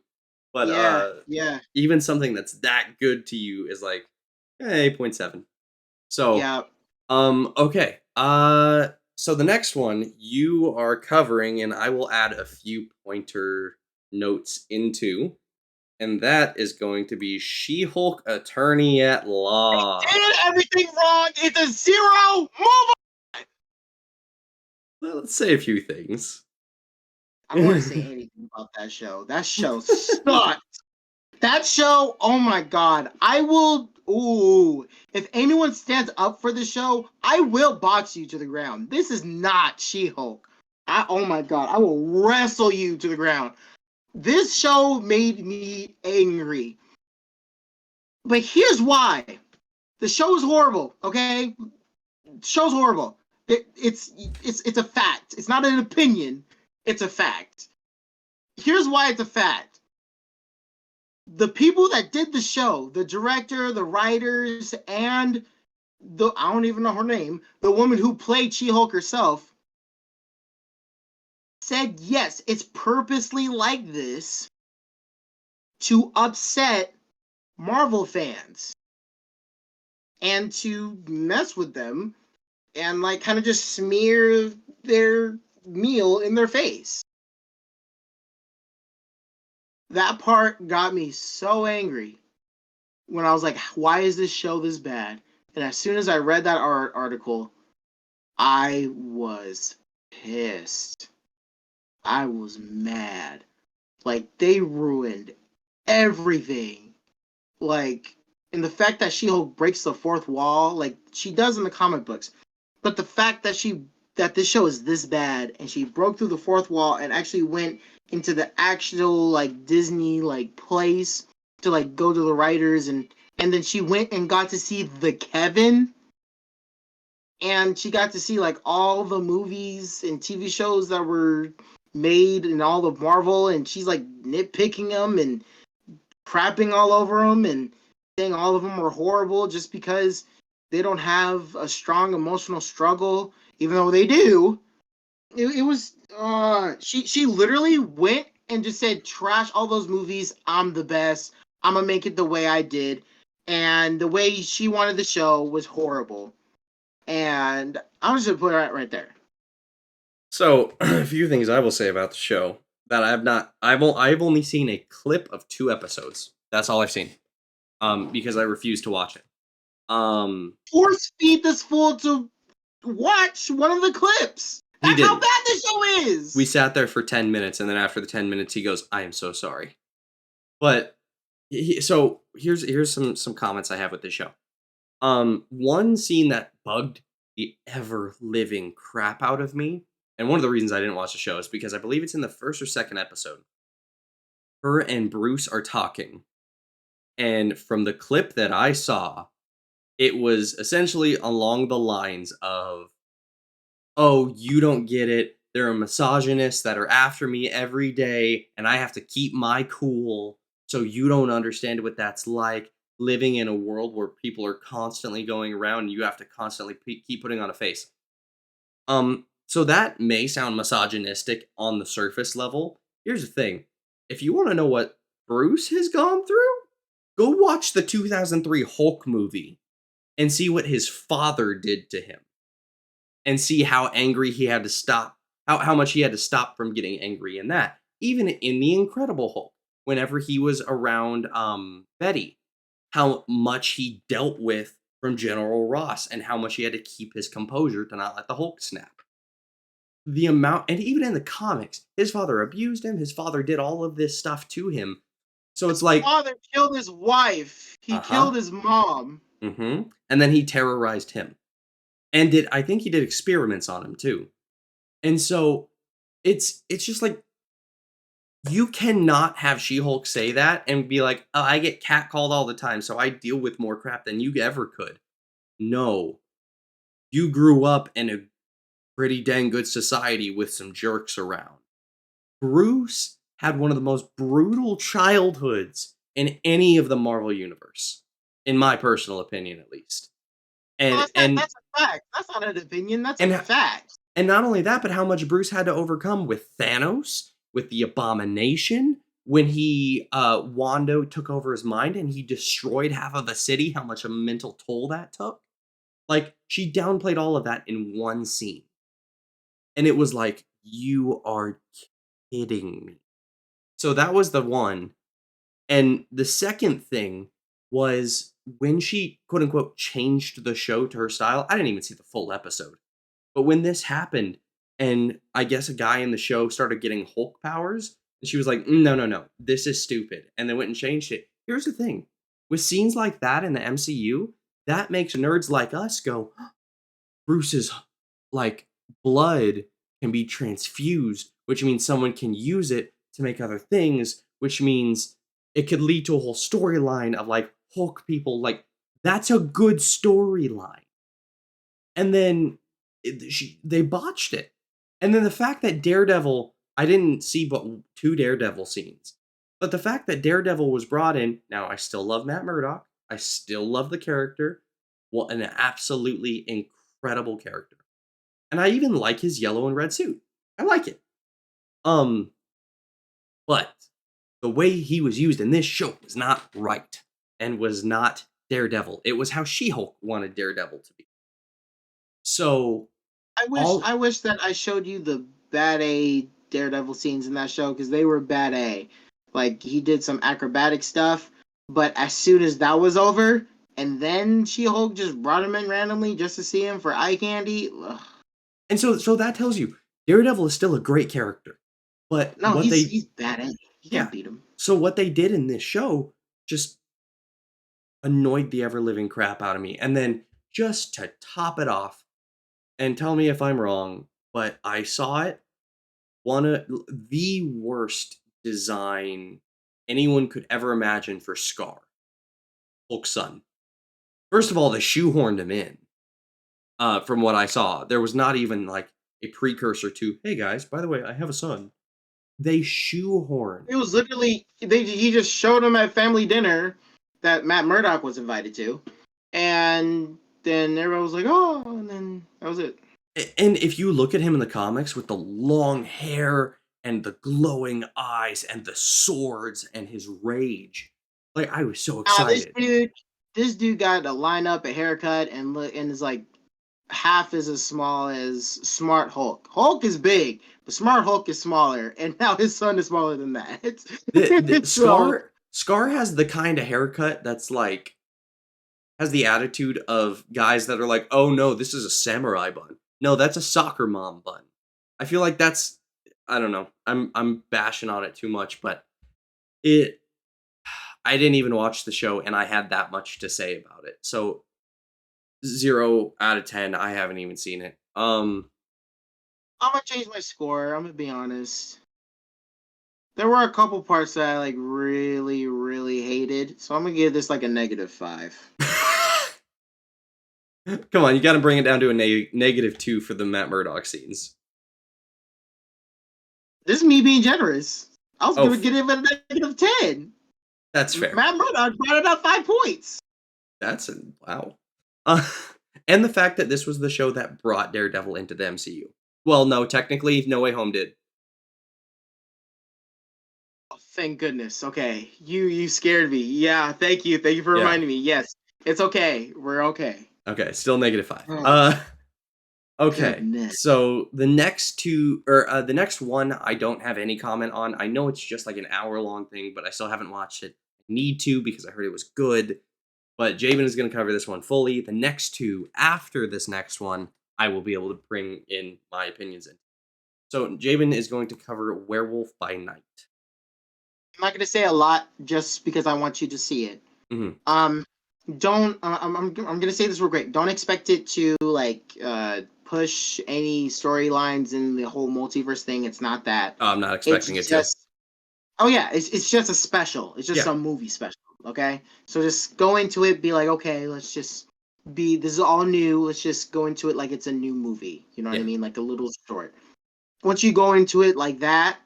But Yeah, yeah, even something that's that good to you is like 8.7. So, yeah. okay. So the next one you are covering, and I will add a few pointer notes into, and that is going to be She-Hulk Attorney at Law. Did everything wrong. It's a 0. Move. Well, let's say a few things. I don't want to say anything about that show. That show sucked. That show, oh my god. I will. Ooh. If anyone stands up for the show, I will box you to the ground. This is not She Hulk. Oh my god. I will wrestle you to the ground. This show made me angry. But here's why. The show is horrible, okay? The show's horrible. It's a fact. It's not an opinion. It's a fact. Here's why it's a fact. The people that did the show, the director, the writers, and the I don't even know her name, the woman who played She-Hulk herself, said yes, it's purposely like this to upset Marvel fans and to mess with them and like kind of just smear their meal in their face. That part got me so angry when I was like, why is this show this bad? And as soon as I read that article, I was pissed. I was mad. Like, they ruined everything. Like, and the fact that She Hulk breaks the fourth wall, like she does in the comic books, but the fact that she that this show is this bad, and she broke through the fourth wall and actually went into the actual like Disney like place to like go to the writers, and then she went and got to see the Kevin, and she got to see like all the movies and TV shows that were made and all of Marvel, and she's like nitpicking them and crapping all over them and saying all of them are horrible just because they don't have a strong emotional struggle, even though they do. It was she literally went and just said trash all those movies. I'm the best. I'm gonna make it the way I did, and the way she wanted the show was horrible. And I'm just gonna put it right there. So, a few things I will say about the show that I've not I've only seen a clip of 2 episodes. That's all I've seen. Because I refuse to watch it. Um, Force feed this fool to watch one of the clips. he That's how didn't. bad the show We is. sat there for 10 minutes, and then after the 10 minutes, he goes, "I am so sorry." But so here's some comments I have with the show. One scene that bugged the ever living crap out of me, and one of the reasons I didn't watch the show is because I believe it's in the first or second episode. Her and Bruce are talking, and from the clip that I saw, it was essentially along the lines of, "Oh, you don't get it. There are misogynists that are after me every day, and I have to keep my cool. So you don't understand what that's like living in a world where people are constantly going around and you have to constantly keep putting on a face." So that may sound misogynistic on the surface level. Here's the thing. If you want to know what Bruce has gone through, go watch the 2003 Hulk movie and see what his father did to him and see how angry he had to stop, how much he had to stop from getting angry in that. Even in the Incredible Hulk, whenever he was around Betty, how much he dealt with from General Ross and how much he had to keep his composure to not let the Hulk snap. The amount, and even in the comics, his father abused him, his father did all of this stuff to him. So it's like, Father killed his wife. He uh-huh, killed his mom. and then he terrorized him. And did I think he did experiments on him too. And so it's just like you cannot have She-Hulk say that and be like, "Oh, I get catcalled all the time, so I deal with more crap than you ever could." No, you grew up in a pretty dang good society with some jerks around. Bruce had one of the most brutal childhoods in any of the Marvel universe, in my personal opinion, at least. Well, And that's not, and that's a fact. That's not an opinion. That's a and fact. And not only that, but how much Bruce had to overcome with Thanos, with the Abomination, when he Wando took over his mind and he destroyed half of the city, how much a mental toll that took. Like, she downplayed all of that in one scene. And it was like, you are kidding me. So that was the one. And the second thing was when she quote unquote changed the show to her style. I didn't even see the full episode. But when this happened, and I guess a guy in the show started getting Hulk powers, and she was like, "No, no, no, this is stupid," and they went and changed it. Here's the thing: with scenes like that in the MCU, that makes nerds like us go, "Bruce's like blood can be transfused, which means someone can use it to make other things, which means it could lead to a whole storyline of like Hulk people." Like that's a good storyline. And then they botched it. And then the fact that Daredevil, I didn't see but 2 Daredevil scenes. But the fact that Daredevil was brought in, now I still love Matt Murdock. I still love the character. Well, an absolutely incredible character. And I even like his yellow and red suit. I like it. Um, but the way he was used in this show was not right and was not Daredevil. It was how She-Hulk wanted Daredevil to be. So all I wish that I showed you the bad A Daredevil scenes in that show because they were bad A. Like he did some acrobatic stuff, but as soon as that was over, and then She Hulk just brought him in randomly just to see him for eye candy. Ugh. And so that tells you Daredevil is still a great character. But No, he's bad A. You can't yeah. beat him. So what they did in this show just annoyed the ever living crap out of me. And then just to top it off, and tell me if I'm wrong, but I saw it. One of the worst design anyone could ever imagine for Scar, Hulk's son. First of all, they shoehorned him in. From what I saw, there was not even like a precursor to, "Hey guys, by the way, I have a son." They shoehorned. It was literally he just showed him at family dinner that Matt Murdock was invited to, and then everyone was like, "Oh," and then that was it. And if you look at him in the comics with the long hair and the glowing eyes and the swords and his rage, like I was so Now excited. this dude got a lineup, a haircut, and look, and is like half as small as Smart Hulk. Hulk is big, but Smart Hulk is smaller, and now his son is smaller than The that. So Scar has the kind of haircut that's like has the attitude of guys that are like, "Oh no, this is a samurai bun. No, that's a soccer mom bun." I feel like that's I don't know. I'm bashing on it too much, but it I didn't even watch the show and I had that much to say about it. So 0 out of 10, I haven't even seen it. I'm gonna change my score. I'm gonna be honest. There were a couple parts that I like really, really hated, so I'm gonna give this like a -5. Come on, you got to bring it down to a -2 for the Matt Murdock scenes. This is me being generous. I was Oh, gonna give it a -10. that's fair. Matt Murdock brought it up 5 points. That's a wow. Uh, and the fact that this was the show that brought Daredevil into the MCU. Well, no, technically, No Way Home did. Oh, thank goodness. Okay, you scared me. Yeah, thank you for Yeah. reminding me. Yes, it's okay. We're okay. Okay, still -5. Oh Okay. goodness. So the next two, or the next one, I don't have any comment on. I know it's just like an hour-long thing, but I still haven't watched it. I need to because I heard it was good. But Jabin is going to cover this one fully. The next two, after this next one, I will be able to bring in my opinions in. So Jabin is going to cover Werewolf by Night. I'm not gonna say a lot just because I want you to see it. Mhm. Um, don't. I'm gonna say this real quick. Don't expect it to like push any storylines in the whole multiverse thing. It's not that. I'm not It's expecting it to. just. Oh yeah, it's just a special. It's just Yeah, some movie special. Okay, so just go into it. Be like, okay, let's just be. This is all new. Let's just go into it like it's a new movie. You know what I yeah, mean? Like a little short. Once you go into it like that,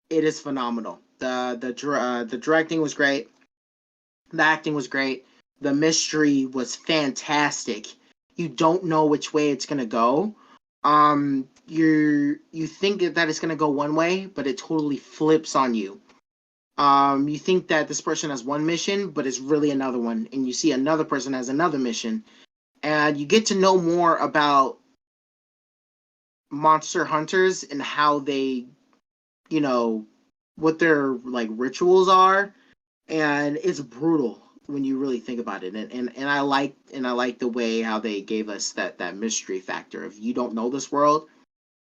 it is phenomenal. The directing was great. The acting was great. The mystery was fantastic. You don't know which way it's gonna go. You think that it's gonna go one way, but it totally flips on you. You think that this person has one mission, but it's really another one, and you see another person has another mission, and you get to know more about monster hunters and how they, you know, what their like rituals are, and it's brutal when you really think about it. And I like the way how they gave us that mystery factor of you don't know this world,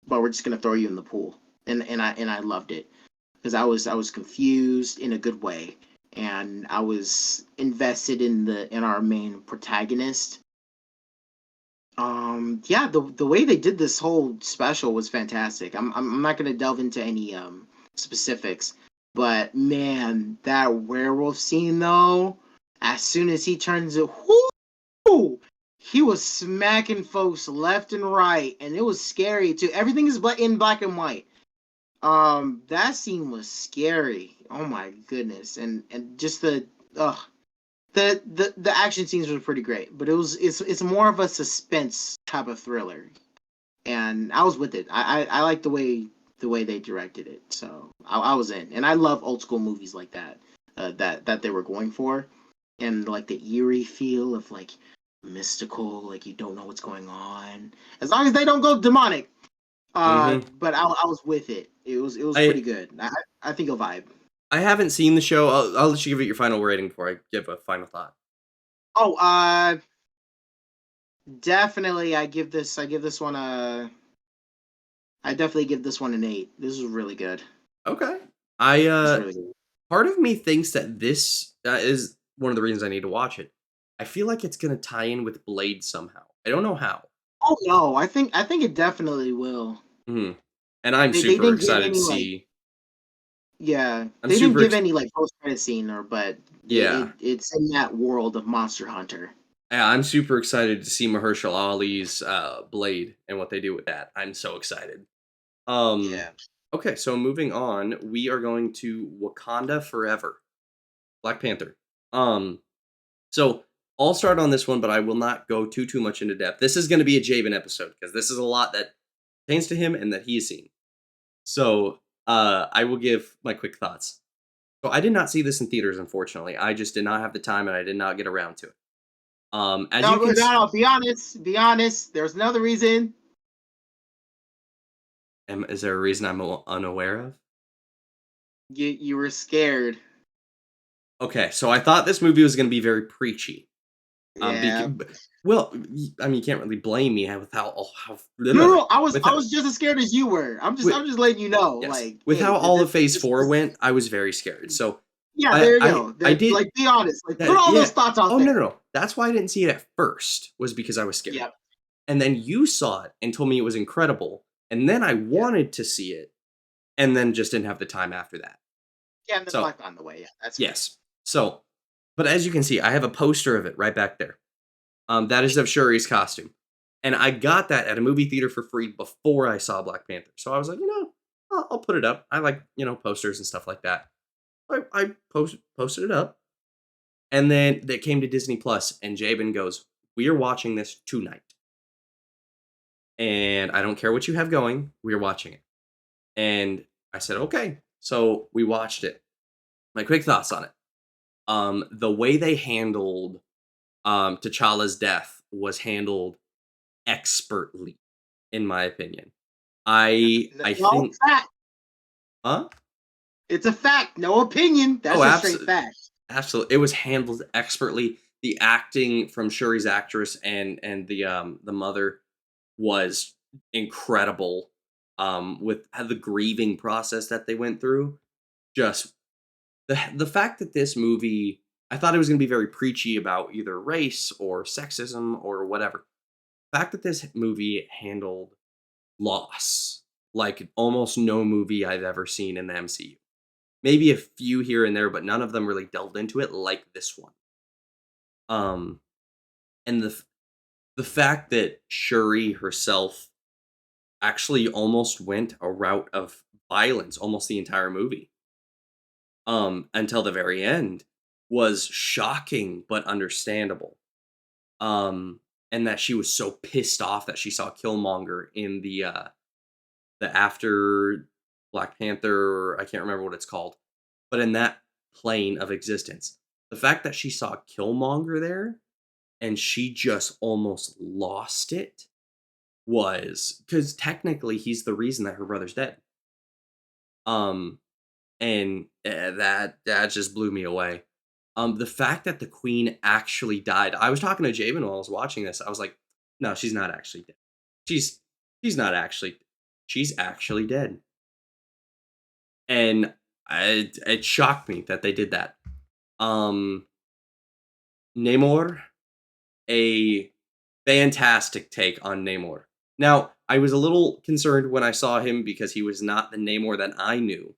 but we're just gonna throw you in the pool. And I loved it because I was confused in a good way, and I was invested in our main protagonist. Yeah, the way they did this whole special was fantastic. I'm not gonna delve into any specifics, but man, that werewolf scene though, as soon as he turns it, whoo, he was smacking folks left and right, and it was scary too. Everything is in black and white. That scene was scary. Oh my goodness, and just uh the action scenes were pretty great, but it's more of a suspense type of thriller, and I was with it. I like the way they directed it, so I was in, and I love old school movies like that, that they were going for, and like the eerie feel of like mystical, like you don't know what's going on, as long as they don't go demonic. hmm But I was with it. It was pretty I good. I think you'll vibe. I haven't seen the show. I'll let you give it your final rating before I give a final thought. Oh, definitely. I give this one a I definitely give this one an 8. This is really good. Okay. I It's really good. part of me thinks that this is one of the reasons I need to watch it. I feel like it's gonna tie in with Blade somehow. I don't know how. Oh no, I think it definitely will. Mhm. And I'm They super didn't give excited to any like see. yeah, I'm they didn't super give ex any like post credit scene or but Yeah. it's in that world of Monster Hunter. Yeah, I'm super excited to see Mahershala Ali's, Blade and what they do with that. I'm so excited. Um, Yeah. okay, so moving on, we are going to Wakanda Forever, Black Panther. Um, so I'll start on this one, but I will not go too much into depth. This is gonna be a Jabin episode because this is a lot that pertains to him and that he has seen. So, I will give my quick thoughts. So I did not see this in theaters, unfortunately. I just did not have the time and I did not get around to it. As No, you can no. Be honest. Be honest. There's another reason is there a reason I'm unaware of? you were scared. Okay, so I thought this movie was gonna be very preachy. Yeah. Well, I mean, you can't really blame me with how No, no. with I how was just as scared as you were. with I'm just letting you know. yes, Like, with hey, how all of Phase this 4 this. went, I was very scared. So Yeah, there you I go. I That did like, be honest. Like, put that all yeah. those thoughts out Oh no, there. no, no. That's why I didn't see it at first was because I was scared. Yep. And then you saw it and told me it was incredible, and then I Yep. wanted to see it, and then just didn't have the time after that. Yeah, and then So Black on the way. Yeah, that's fair. yes. So, but as you can see, I have a poster of it right back there. That is of Shuri's costume. And I got that at a movie theater for free before I saw Black Panther. So I was like, I'll put it up. I like, posters and stuff like that. I posted it up. And then they came to Disney Plus, and Jabin goes, "We are watching this tonight. And I don't care what you have going, we are watching it." And I said, okay. So we watched it. My quick thoughts on it. The way they handled T'Challa's death was handled expertly, in my opinion. I No think, fact. huh? It's a fact. No opinion. Oh, That's just straight fact. absolutely. It was handled expertly. The acting from Shuri's actress and the mother was incredible. With the grieving process that they went through, just the fact that this movie, I thought it was going to be very preachy about either race or sexism or whatever. The fact that this movie handled loss like almost no movie I've ever seen in the MCU. Maybe a few here and there, but none of them really delved into it like this one. Um, and the fact that Shuri herself actually almost went a route of violence almost the entire movie, until the very end, was shocking but understandable. Um, and that she was so pissed off that she saw Killmonger in the after Black Panther, I can't remember what it's called, but in that plane of existence. The fact that she saw Killmonger there and she just almost lost it was because technically he's the reason that her brother's dead. Um, and that just blew me away. The fact that the queen actually died. I was talking to Jabin while I was watching this. I was like, no, she's not actually dead. She's she's not actually. She's actually dead. And it shocked me that they did that. Um, Namor, a fantastic take on Namor. Now, I was a little concerned when I saw him because he was not the Namor that I knew.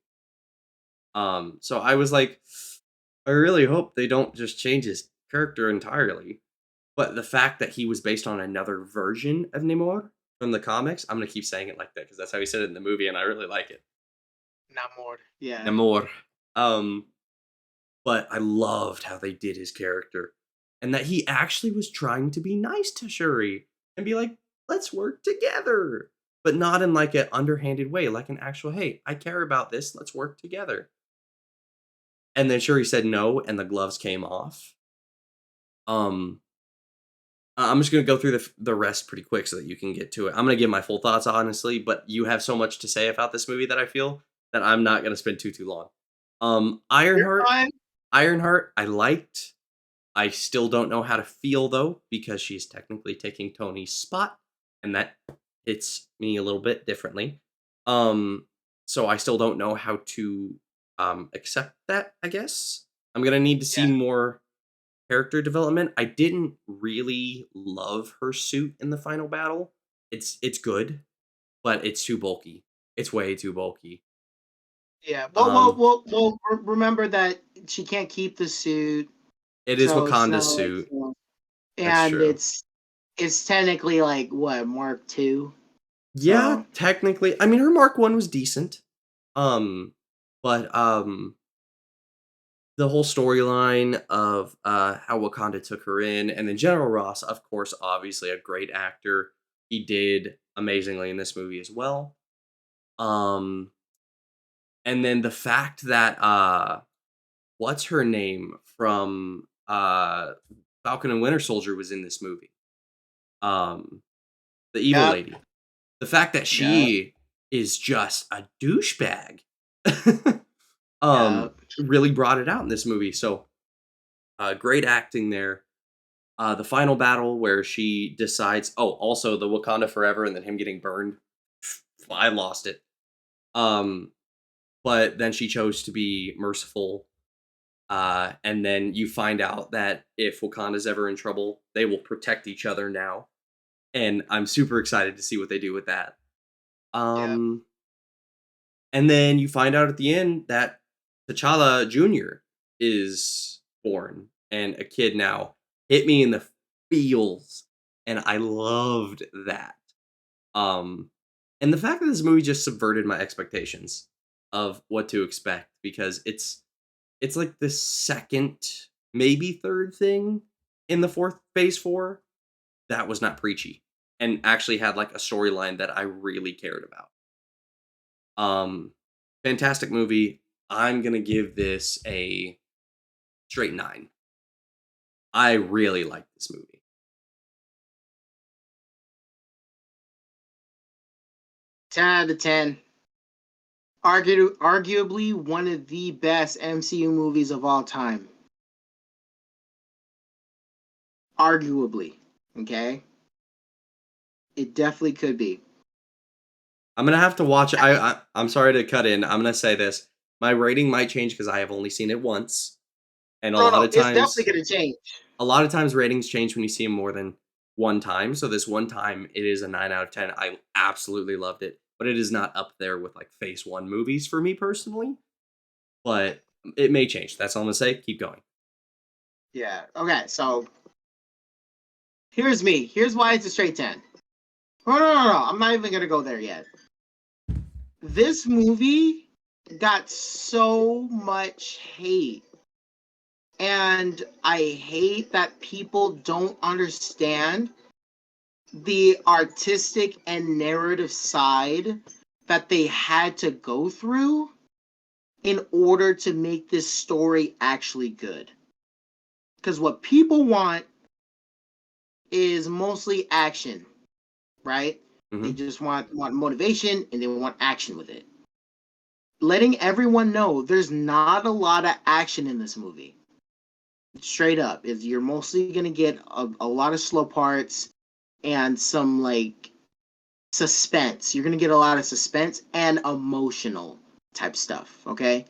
So I was like, I really hope they don't just change his character entirely. But the fact that he was based on another version of Namor from the comics, I'm gonna keep saying it like that because that's how he said it in the movie, and I really like it. Not more. Yeah. Namor. Um, but I loved how they did his character, and that he actually was trying to be nice to Shuri and be like, "Let's work together," but not in like an underhanded way, like an actual, "Hey, I care about this. Let's work together." And then Shuri said no, and the gloves came off. Um, I'm just gonna go through the rest pretty quick so that you can get to it. I'm gonna give my full thoughts, honestly, but you have so much to say about this movie that I feel that I'm not gonna spend too long. You're Ironheart, fine. Ironheart, I liked. I still don't know how to feel though because she's technically taking Tony's spot, and that hits me a little bit differently. Um, so I still don't know how to accept that. I guess I'm gonna need to see Yeah. more character development. I didn't really love her suit in the final battle. It's good, but it's too bulky. It's way too bulky. Yeah. Um, Remember that she can't keep the suit, it is so it's not Wakanda's like, suit. That's and true. it's technically like what Mark II. Yeah, So technically. I mean, her Mark One was decent. Um, but the whole storyline of how Wakanda took her in, and then General Ross, of course, obviously a great actor. He did amazingly in this movie as well. Um, and then the fact that what's her name from Falcon and Winter Soldier was in this movie. Um, the evil yeah, lady. The fact that yeah, she is just a douchebag yeah, really brought it out in this movie. So great acting there. The final battle where she decides, oh, also the Wakanda Forever and then him getting burned. I lost it. Um, but then she chose to be merciful. And then you find out that if Wakanda's ever in trouble, they will protect each other now. And I'm super excited to see what they do with that. yeah. Um, and then you find out at the end that T'Challa Jr. is born and a kid now. Hit me in the feels. And I loved that. Um, and the fact that this movie just subverted my expectations of what to expect because it's like the second, maybe third thing in the fourth phase four that was not preachy and actually had like a storyline that I really cared about. Um, fantastic movie. I'm gonna give this a straight 9. I really like this movie. 10 out of 10. Arguably one of the best MCU movies of all time. Arguably, okay, it definitely could be. I'm gonna have to watch. I'm sorry to cut in. I'm gonna say this. My rating might change because I have only seen it once, and No, no, it's definitely gonna change. a lot of times ratings change when you see them more than one time. So this one time, it is a 9 out of 10. I absolutely loved it, but it is not up there with like Phase One movies for me personally. But it may change. That's all I'm gonna say. Keep going. Yeah. Okay. So here's me. Here's why it's a straight 10. No, no, no, no. I'm not even gonna go there yet. This movie got so much hate. And I hate that people don't understand the artistic and narrative side that they had to go through in order to make this story actually good. Because what people want is mostly action, right? They Hmm. just want motivation and they want action with it. Letting everyone know there's not a lot of action in this movie. Straight up, is you're mostly gonna get a lot of slow parts and some like suspense. You're gonna get a lot of suspense and emotional type stuff. Okay,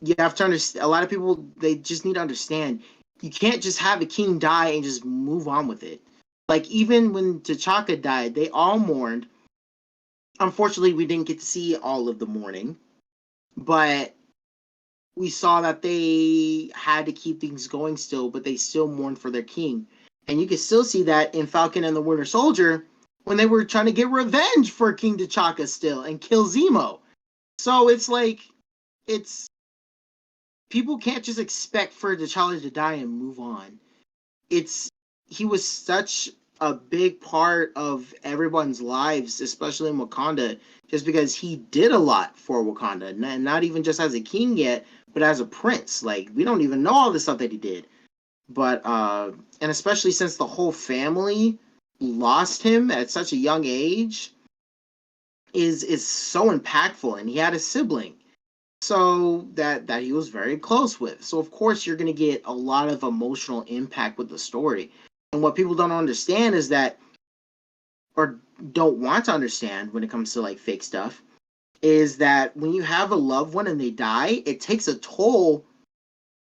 you have to understand. A lot of people they just need to understand. You can't just have a king die and just move on with it. Like even when T'Chaka died, they all mourned. Unfortunately, we didn't get to see all of the mourning, but we saw that they had to keep things going still, but they still mourned for their king. And you can still see that in Falcon and the Winter Soldier when they were trying to get revenge for King T'Chaka still and kill Zemo. So it's like it's people can't just expect for T'Challa to die and move on. It's he was such a big part of everyone's lives, especially in Wakanda, just because he did a lot for Wakanda, and not even just as a king yet, but as a prince. Like we don't even know all the stuff that he did, but and especially since the whole family lost him at such a young age, is so impactful, and he had a sibling so that he was very close with. So of course you're going to get a lot of emotional impact with the story. And what people don't understand is that or don't want to understand when it comes to like fake stuff is that when you have a loved one and they die, it takes a toll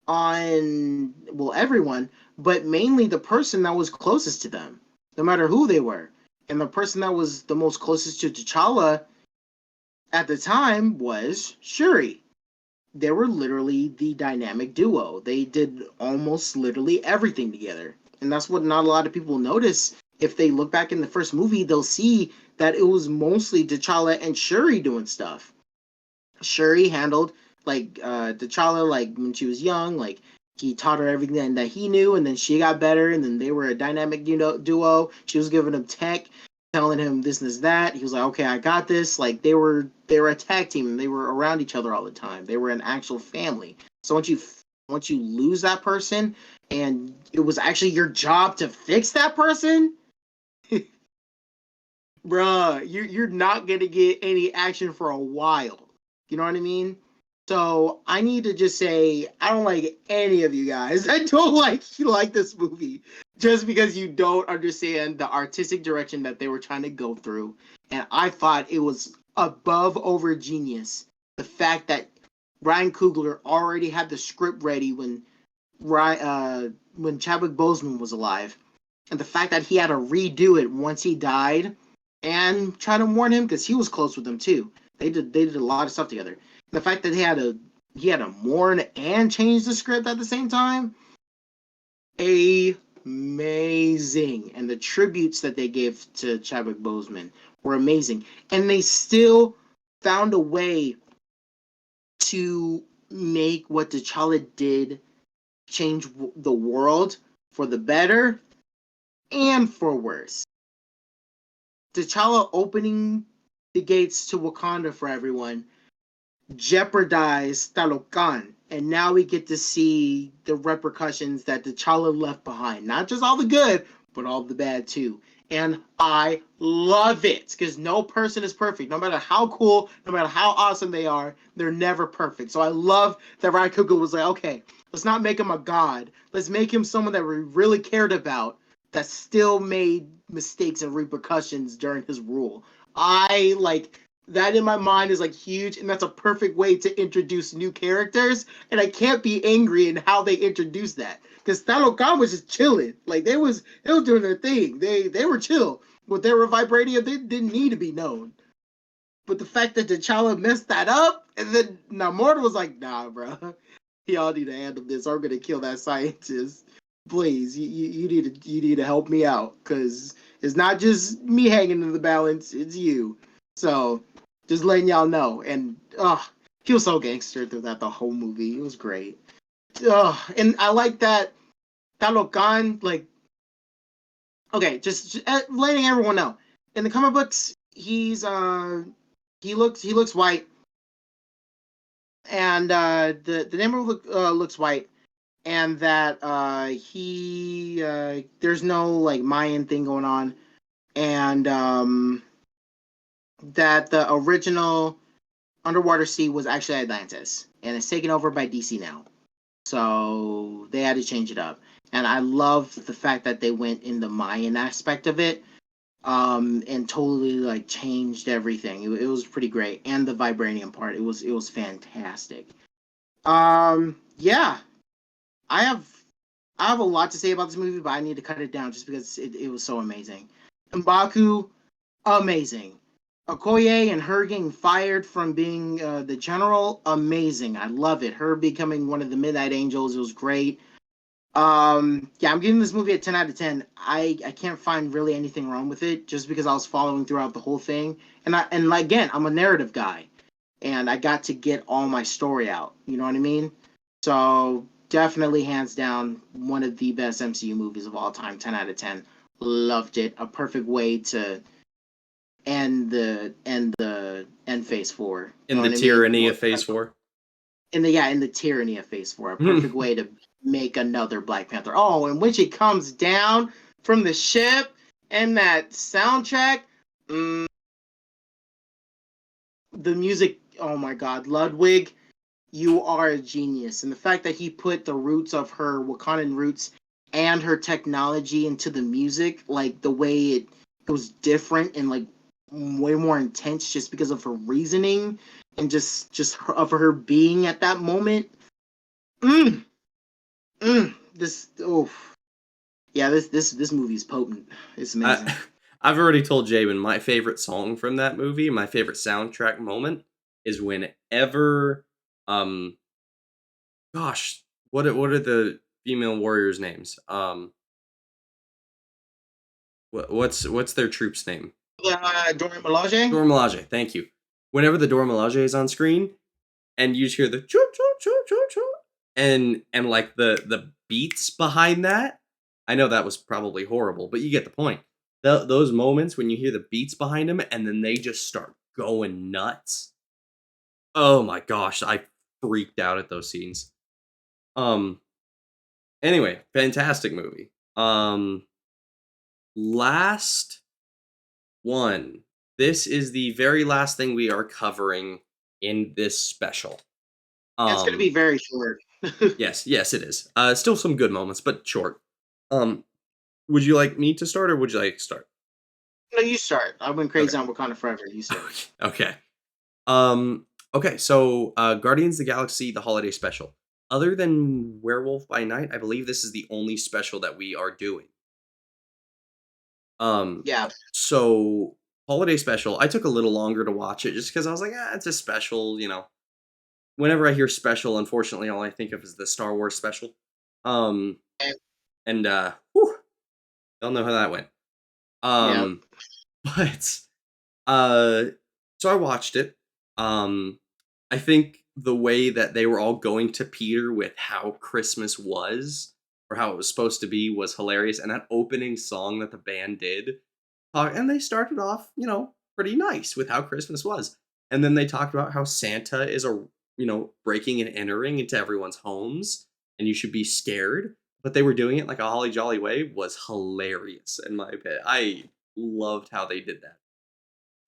on well everyone, but mainly the person that was closest to them, no matter who they were. And the person that was the most closest to T'Challa at the time was Shuri. They were literally the dynamic duo. They did almost literally everything together. And that's what not a lot of people notice. If they look back in the first movie, they'll see that it was mostly T'Challa and Shuri doing stuff. Shuri handled T'Challa like when she was young, like he taught her everything that he knew, and then she got better, and then they were a dynamic duo. She was giving him tech, telling him this and this that. He was like, okay, I got this. Like they were a tag team, and they were around each other all the time. They were an actual family. So once you lose that person, and it was actually your job to fix that person, bruh, you're not gonna get any action for a while. You know what I mean? So I need to just say I don't like any of you guys. I don't like this movie just because you don't understand the artistic direction that they were trying to go through. And I thought it was above over genius. The fact that Ryan Coogler already had the script ready when Chadwick Boseman was alive, and the fact that he had to redo it once he died and try to warn him because he was close with him too. They did a lot of stuff together. The fact that he had to mourn and change the script at the same time, amazing. And the tributes that they gave to Chadwick Boseman were amazing. And they still found a way to make what T'Challa did change the world for the better and for worse. T'Challa opening the gates to Wakanda for everyone jeopardized Talocan. And now we get to see the repercussions that T'Challa left behind. Not just all the good, but all the bad too. And I love it because no person is perfect. No matter how cool, no matter how awesome they are, they're never perfect. So I love that Ryan Coogler was like, okay, let's not make him a god. Let's make him someone that we really cared about that still made mistakes and repercussions during his rule. I like that in my mind is like huge, and that's a perfect way to introduce new characters. And I can't be angry in how they introduced that because Talocan was just chilling, like they was doing their thing. They were chill, but they were vibranium. They didn't need to be known. But the fact that T'Challa messed that up, and then Namor was like, "Nah, bro, y'all need to handle this. Or I'm gonna kill that scientist. Please, you need to help me out because it's not just me hanging in the balance. It's you." So just letting y'all know. And he was so gangster through that the whole movie. It was great. And I like that Talocan, like, okay, just letting everyone know. In the comic books, he looks white, and the name looks white, and that he there's no like Mayan thing going on, and that the original underwater sea was actually Atlantis, and it's taken over by DC now. So they had to change it up, and I love the fact that they went in the Mayan aspect of it, and totally like changed everything. It was pretty great, and the vibranium part, it was fantastic. Yeah, I have I have a lot to say about this movie, but I need to cut it down just because it was so amazing. M'Baku, amazing. Okoye and her getting fired from being the general, amazing. I love it. Her becoming one of the Midnight Angels, it was great. Yeah, I'm giving this movie a 10 out of 10. I can't find really anything wrong with it just because I was following throughout the whole thing. And like, again, I'm a narrative guy and I got to get all my story out. You know what I mean? So definitely hands down one of the best MCU movies of all time. 10 out of 10. Loved it. A perfect way to end Phase 4. You In know the what I mean? tyranny of Phase 4. In the tyranny of Phase 4. A perfect way to make another Black Panther. Oh, and when she comes down from the ship and that soundtrack, mm, the music, oh my god, Ludwig, you are a genius. And the fact that he put the roots of her Wakandan roots and her technology into the music, like the way it was different and like way more intense just because of her reasoning and of her being at that moment. Mm, this, oh yeah, this movie is potent. It's I amazing. I've already told Jabin my favorite song from that movie, my favorite soundtrack moment is whenever, um, gosh, what are the female warriors' names? What's their troop's name? Dora Milaje. Dora Milaje, thank you. Whenever the Dora Milaje is on screen, and you just hear the choo choo choo choo choo, and like the beats behind that. I know that was probably horrible, but you get the point. Those moments when you hear the beats behind them, and then they just start going nuts. Oh my gosh, I freaked out at those scenes. Um. Anyway, fantastic movie. Last one. This is the very last thing we are covering in this special. It's gonna be Um, very short. yes, yes, it is. Still some good moments, but short. Um, would you like me to start, or would you like to start? No, you start. I went Okay. crazy on Wakanda Forever. You start. Okay. Um, okay. So, Guardians of the Galaxy, the holiday special. Other than Werewolf by Night, I believe this is the only special that we are doing. Um, Yeah, so holiday special. I took a little longer to watch it just because I was like, ah, it's a special. Whenever I hear special, unfortunately, all I think of is the Star Wars special. Um, and and whew, don't know how that went. yeah, Um, but uh, so I watched it. Um, I think the way that they were all going to Peter with how Christmas was or how it was supposed to be was hilarious, and that opening song that the band did, and they started off, pretty nice with how Christmas was, and then they talked about how Santa is breaking and entering into everyone's homes, and you should be scared. But they were doing it like a holly jolly way was hilarious in my opinion. I loved how they did that.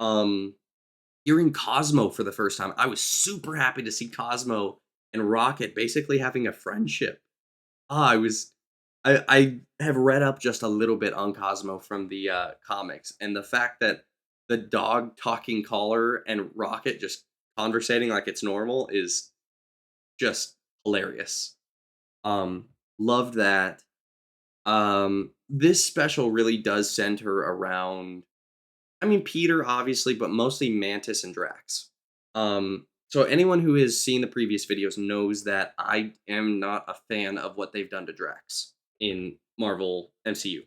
Um, Hearing Cosmo for the first time, I was super happy to see Cosmo and Rocket basically having a friendship. I have read up just a little bit on Cosmo from the comics, and the fact that the dog talking caller and Rocket just conversating like it's normal is just hilarious. Loved that. This special really does center around, I mean, Peter, obviously, but mostly Mantis and Drax. So anyone who has seen the previous videos knows that I am not a fan of what they've done to Drax in Marvel MCU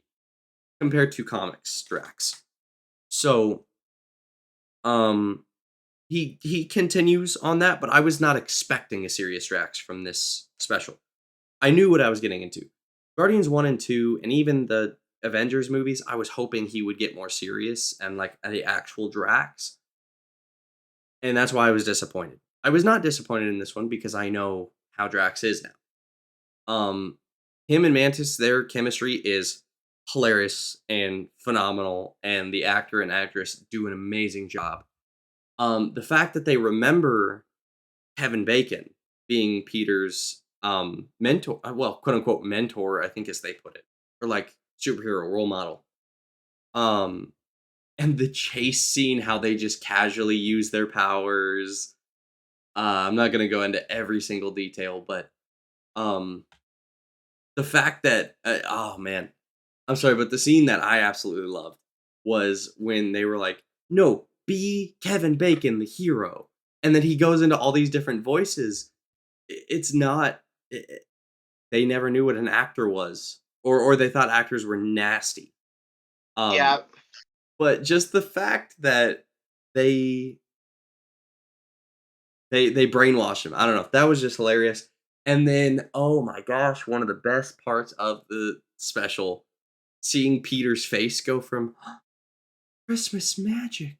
compared to comics Drax. So, um, he continues on that, but I was not expecting a serious Drax from this special. I knew what I was getting into. Guardians 1 and 2 and even the Avengers movies, I was hoping he would get more serious and like the actual Drax, and that's why I was disappointed. I was not disappointed in this one because I know how Drax is now. Him and Mantis, their chemistry is hilarious and phenomenal, and the actor and actress do an amazing job. The fact that they remember Kevin Bacon being Peter's mentor, well, quote unquote mentor, I think as they put it, or like superhero role model. Um, and the chase scene, how they just casually use their powers. I'm not gonna go into every single detail, but um, the fact that oh man, I'm sorry, but the scene that I absolutely loved was when they were like, "No, be Kevin Bacon, the hero," and then he goes into all these different voices. It's not. They never knew what an actor was, or they thought actors were nasty. Um, yeah. but just the fact that they they brainwashed him. I don't know. That was just hilarious. And then, oh my gosh, one of the best parts of the special, seeing Peter's face go from Christmas magic.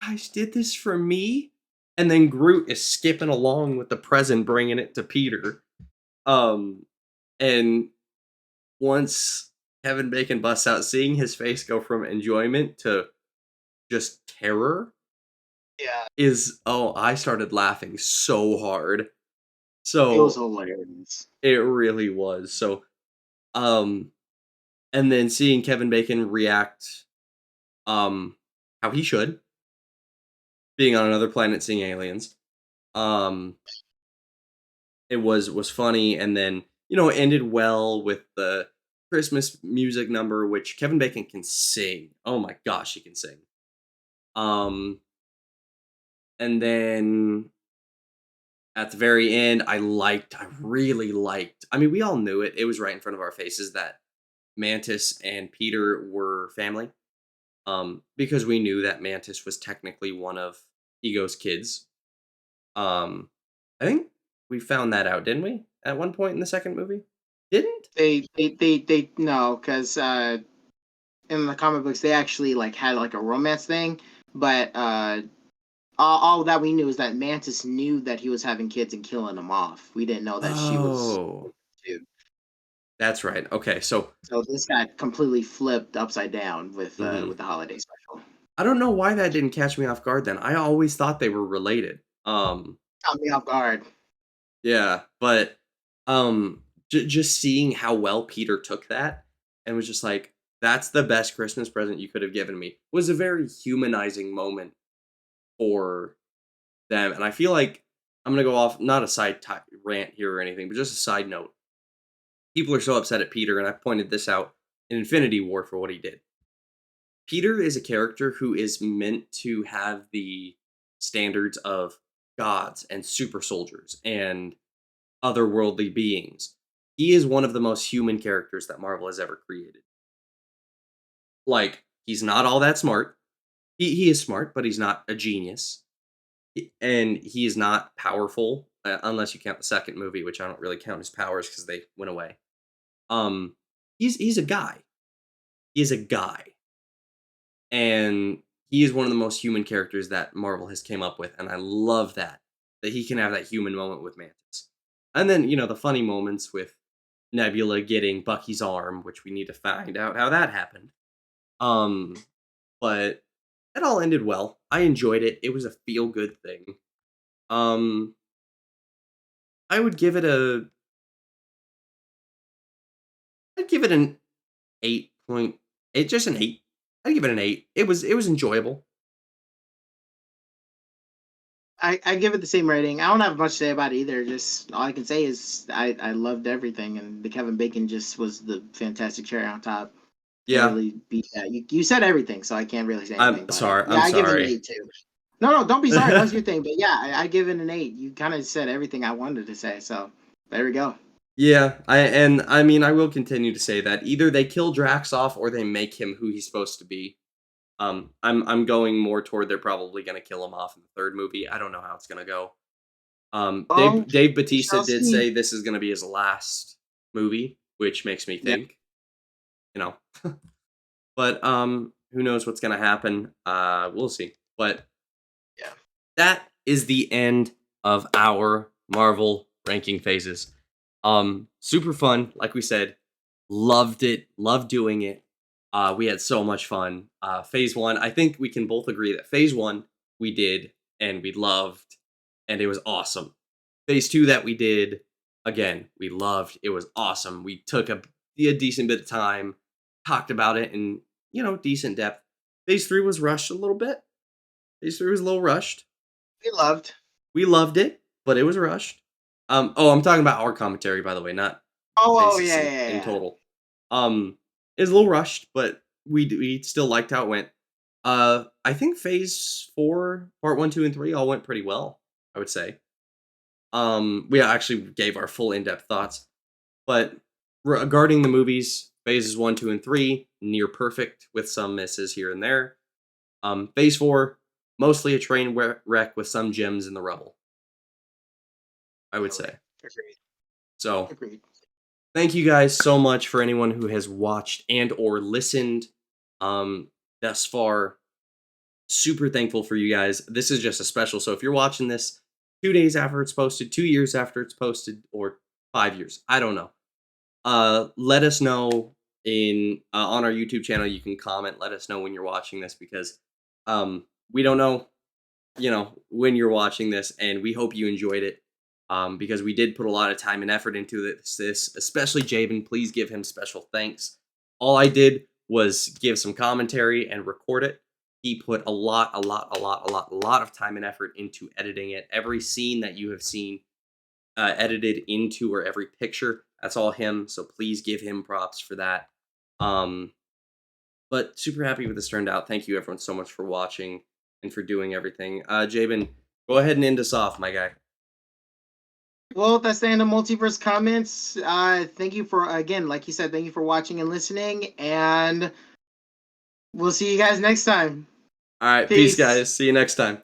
Guys did this for me, and then Groot is skipping along with the present, bringing it to Peter. Um, and once Kevin Bacon busts out, seeing his face go from enjoyment to just terror Yeah, is, oh, I started laughing so hard. it was So hilarious. it really was. So, um, and then seeing Kevin Bacon react, how he should, being on another planet seeing aliens. Um, it was funny, and then it ended well with the Christmas music number, which Kevin Bacon can sing. Oh my gosh, he can sing. Um, and then at the very end, I really liked. I mean, we all knew it. It was right in front of our faces that Mantis and Peter were family. Because we knew that Mantis was technically one of Ego's kids. Um, I think we found that out, didn't we? At one point in the second movie, didn't? They no, because in the comic books they actually like had like a romance thing, but all that we knew is that Mantis knew that he was having kids and killing them off. We didn't know that she was Oh, too. that's right. Okay, so So this got completely flipped upside down mhm. with the holiday special. I don't know why that didn't catch me off guard. Then I always thought they were related. Caught me off guard. Yeah, but just seeing how well Peter took that and was just like, "That's the best Christmas present you could have given me," was a very humanizing moment for them. And I feel like I'm gonna go off not a rant here or anything, but just a side note. People are so upset at Peter, and I pointed this out in Infinity War for what he did. Peter is a character who is meant to have the standards of gods and super soldiers and otherworldly beings. He is one of the most human characters that Marvel has ever created. Like, he's not all that smart. He is smart, but he's not a genius. And he is not powerful, unless you count the second movie, which I don't really count his powers because they went away. Um, he's a guy. He is a guy, and he is one of the most human characters that Marvel has came up with, and I love that he can have that human moment with Mantis, and then the funny moments with Nebula getting Bucky's arm, which we need to find out how that happened. Um, but it all ended well. I enjoyed it. It was a feel good thing. Um, I would give it a I'd give it an 8.8, just an 8. I'd give it an 8. It was enjoyable. I give it the same rating. I don't have much to say about it either. Just all I can say is I loved everything, and the Kevin Bacon just was the fantastic cherry on top. Can't Yeah, really beat that. You said everything, so I can't really say I'm anything about it. sorry. Yeah, I'm I give it an sorry. 8 too. No, no, don't be sorry. That's your thing. But yeah, I give it an 8. You kind of said everything I wanted to say. So there we go. Yeah, I mean I will continue to say that either they kill Drax off or they make him who he's supposed to be. I'm going more toward they're probably gonna kill him off in the third movie. I don't know how it's gonna go. Well, Dave we Batista shall did see. say this is gonna be his last movie, which makes me Yeah, think, you know. But who knows what's gonna happen? We'll see. But yeah. that is the end of our Marvel ranking phases. Super fun, like we said. Loved it, loved doing it. We had so much fun. Phase one, I think we can both agree that phase one we did and we loved, and it was awesome. Phase two that we did, again, we loved. It was awesome. We took a decent bit of time, talked about it in decent depth. Phase three was rushed a little bit. Phase three was a little rushed. We loved. We loved it, but it was rushed. Oh, I'm talking about our commentary, by the way, not Oh, phases yeah, in, yeah, in yeah. total. It was a little rushed, but we still liked how it went. I think phase four, part one, two, and three all went pretty well. I would say. We actually gave our full in-depth thoughts, but regarding the movies, phases one, two, and three, near perfect with some misses here and there. Phase four, mostly a train wreck with some gems in the rubble. I would Totally say. agreed. So Agreed. thank you guys so much for anyone who has watched and or listened thus far. Super thankful for you guys. This is just a special. So if you're watching this 2 days after it's posted, 2 years after it's posted, or 5 years, I don't know. Let us know in on our YouTube channel. You can comment. Let us know when you're watching this because we don't know when you're watching this, and we hope you enjoyed it. Because we did put a lot of time and effort into this, especially Jabin. Please give him special thanks. All I did was give some commentary and record it. He put a lot of time and effort into editing it. Every scene that you have seen, edited into her every picture. That's all him. So please give him props for that. Um, but super happy with this turned out. Thank you everyone so much for watching and for doing everything. Jabin, go ahead and end us off, my guy. Well, that's the end of Multiverse comments. Thank you for, again, like you said, thank you for watching and listening, and we'll see you guys next time. All right, peace, Peace. guys. See you next time.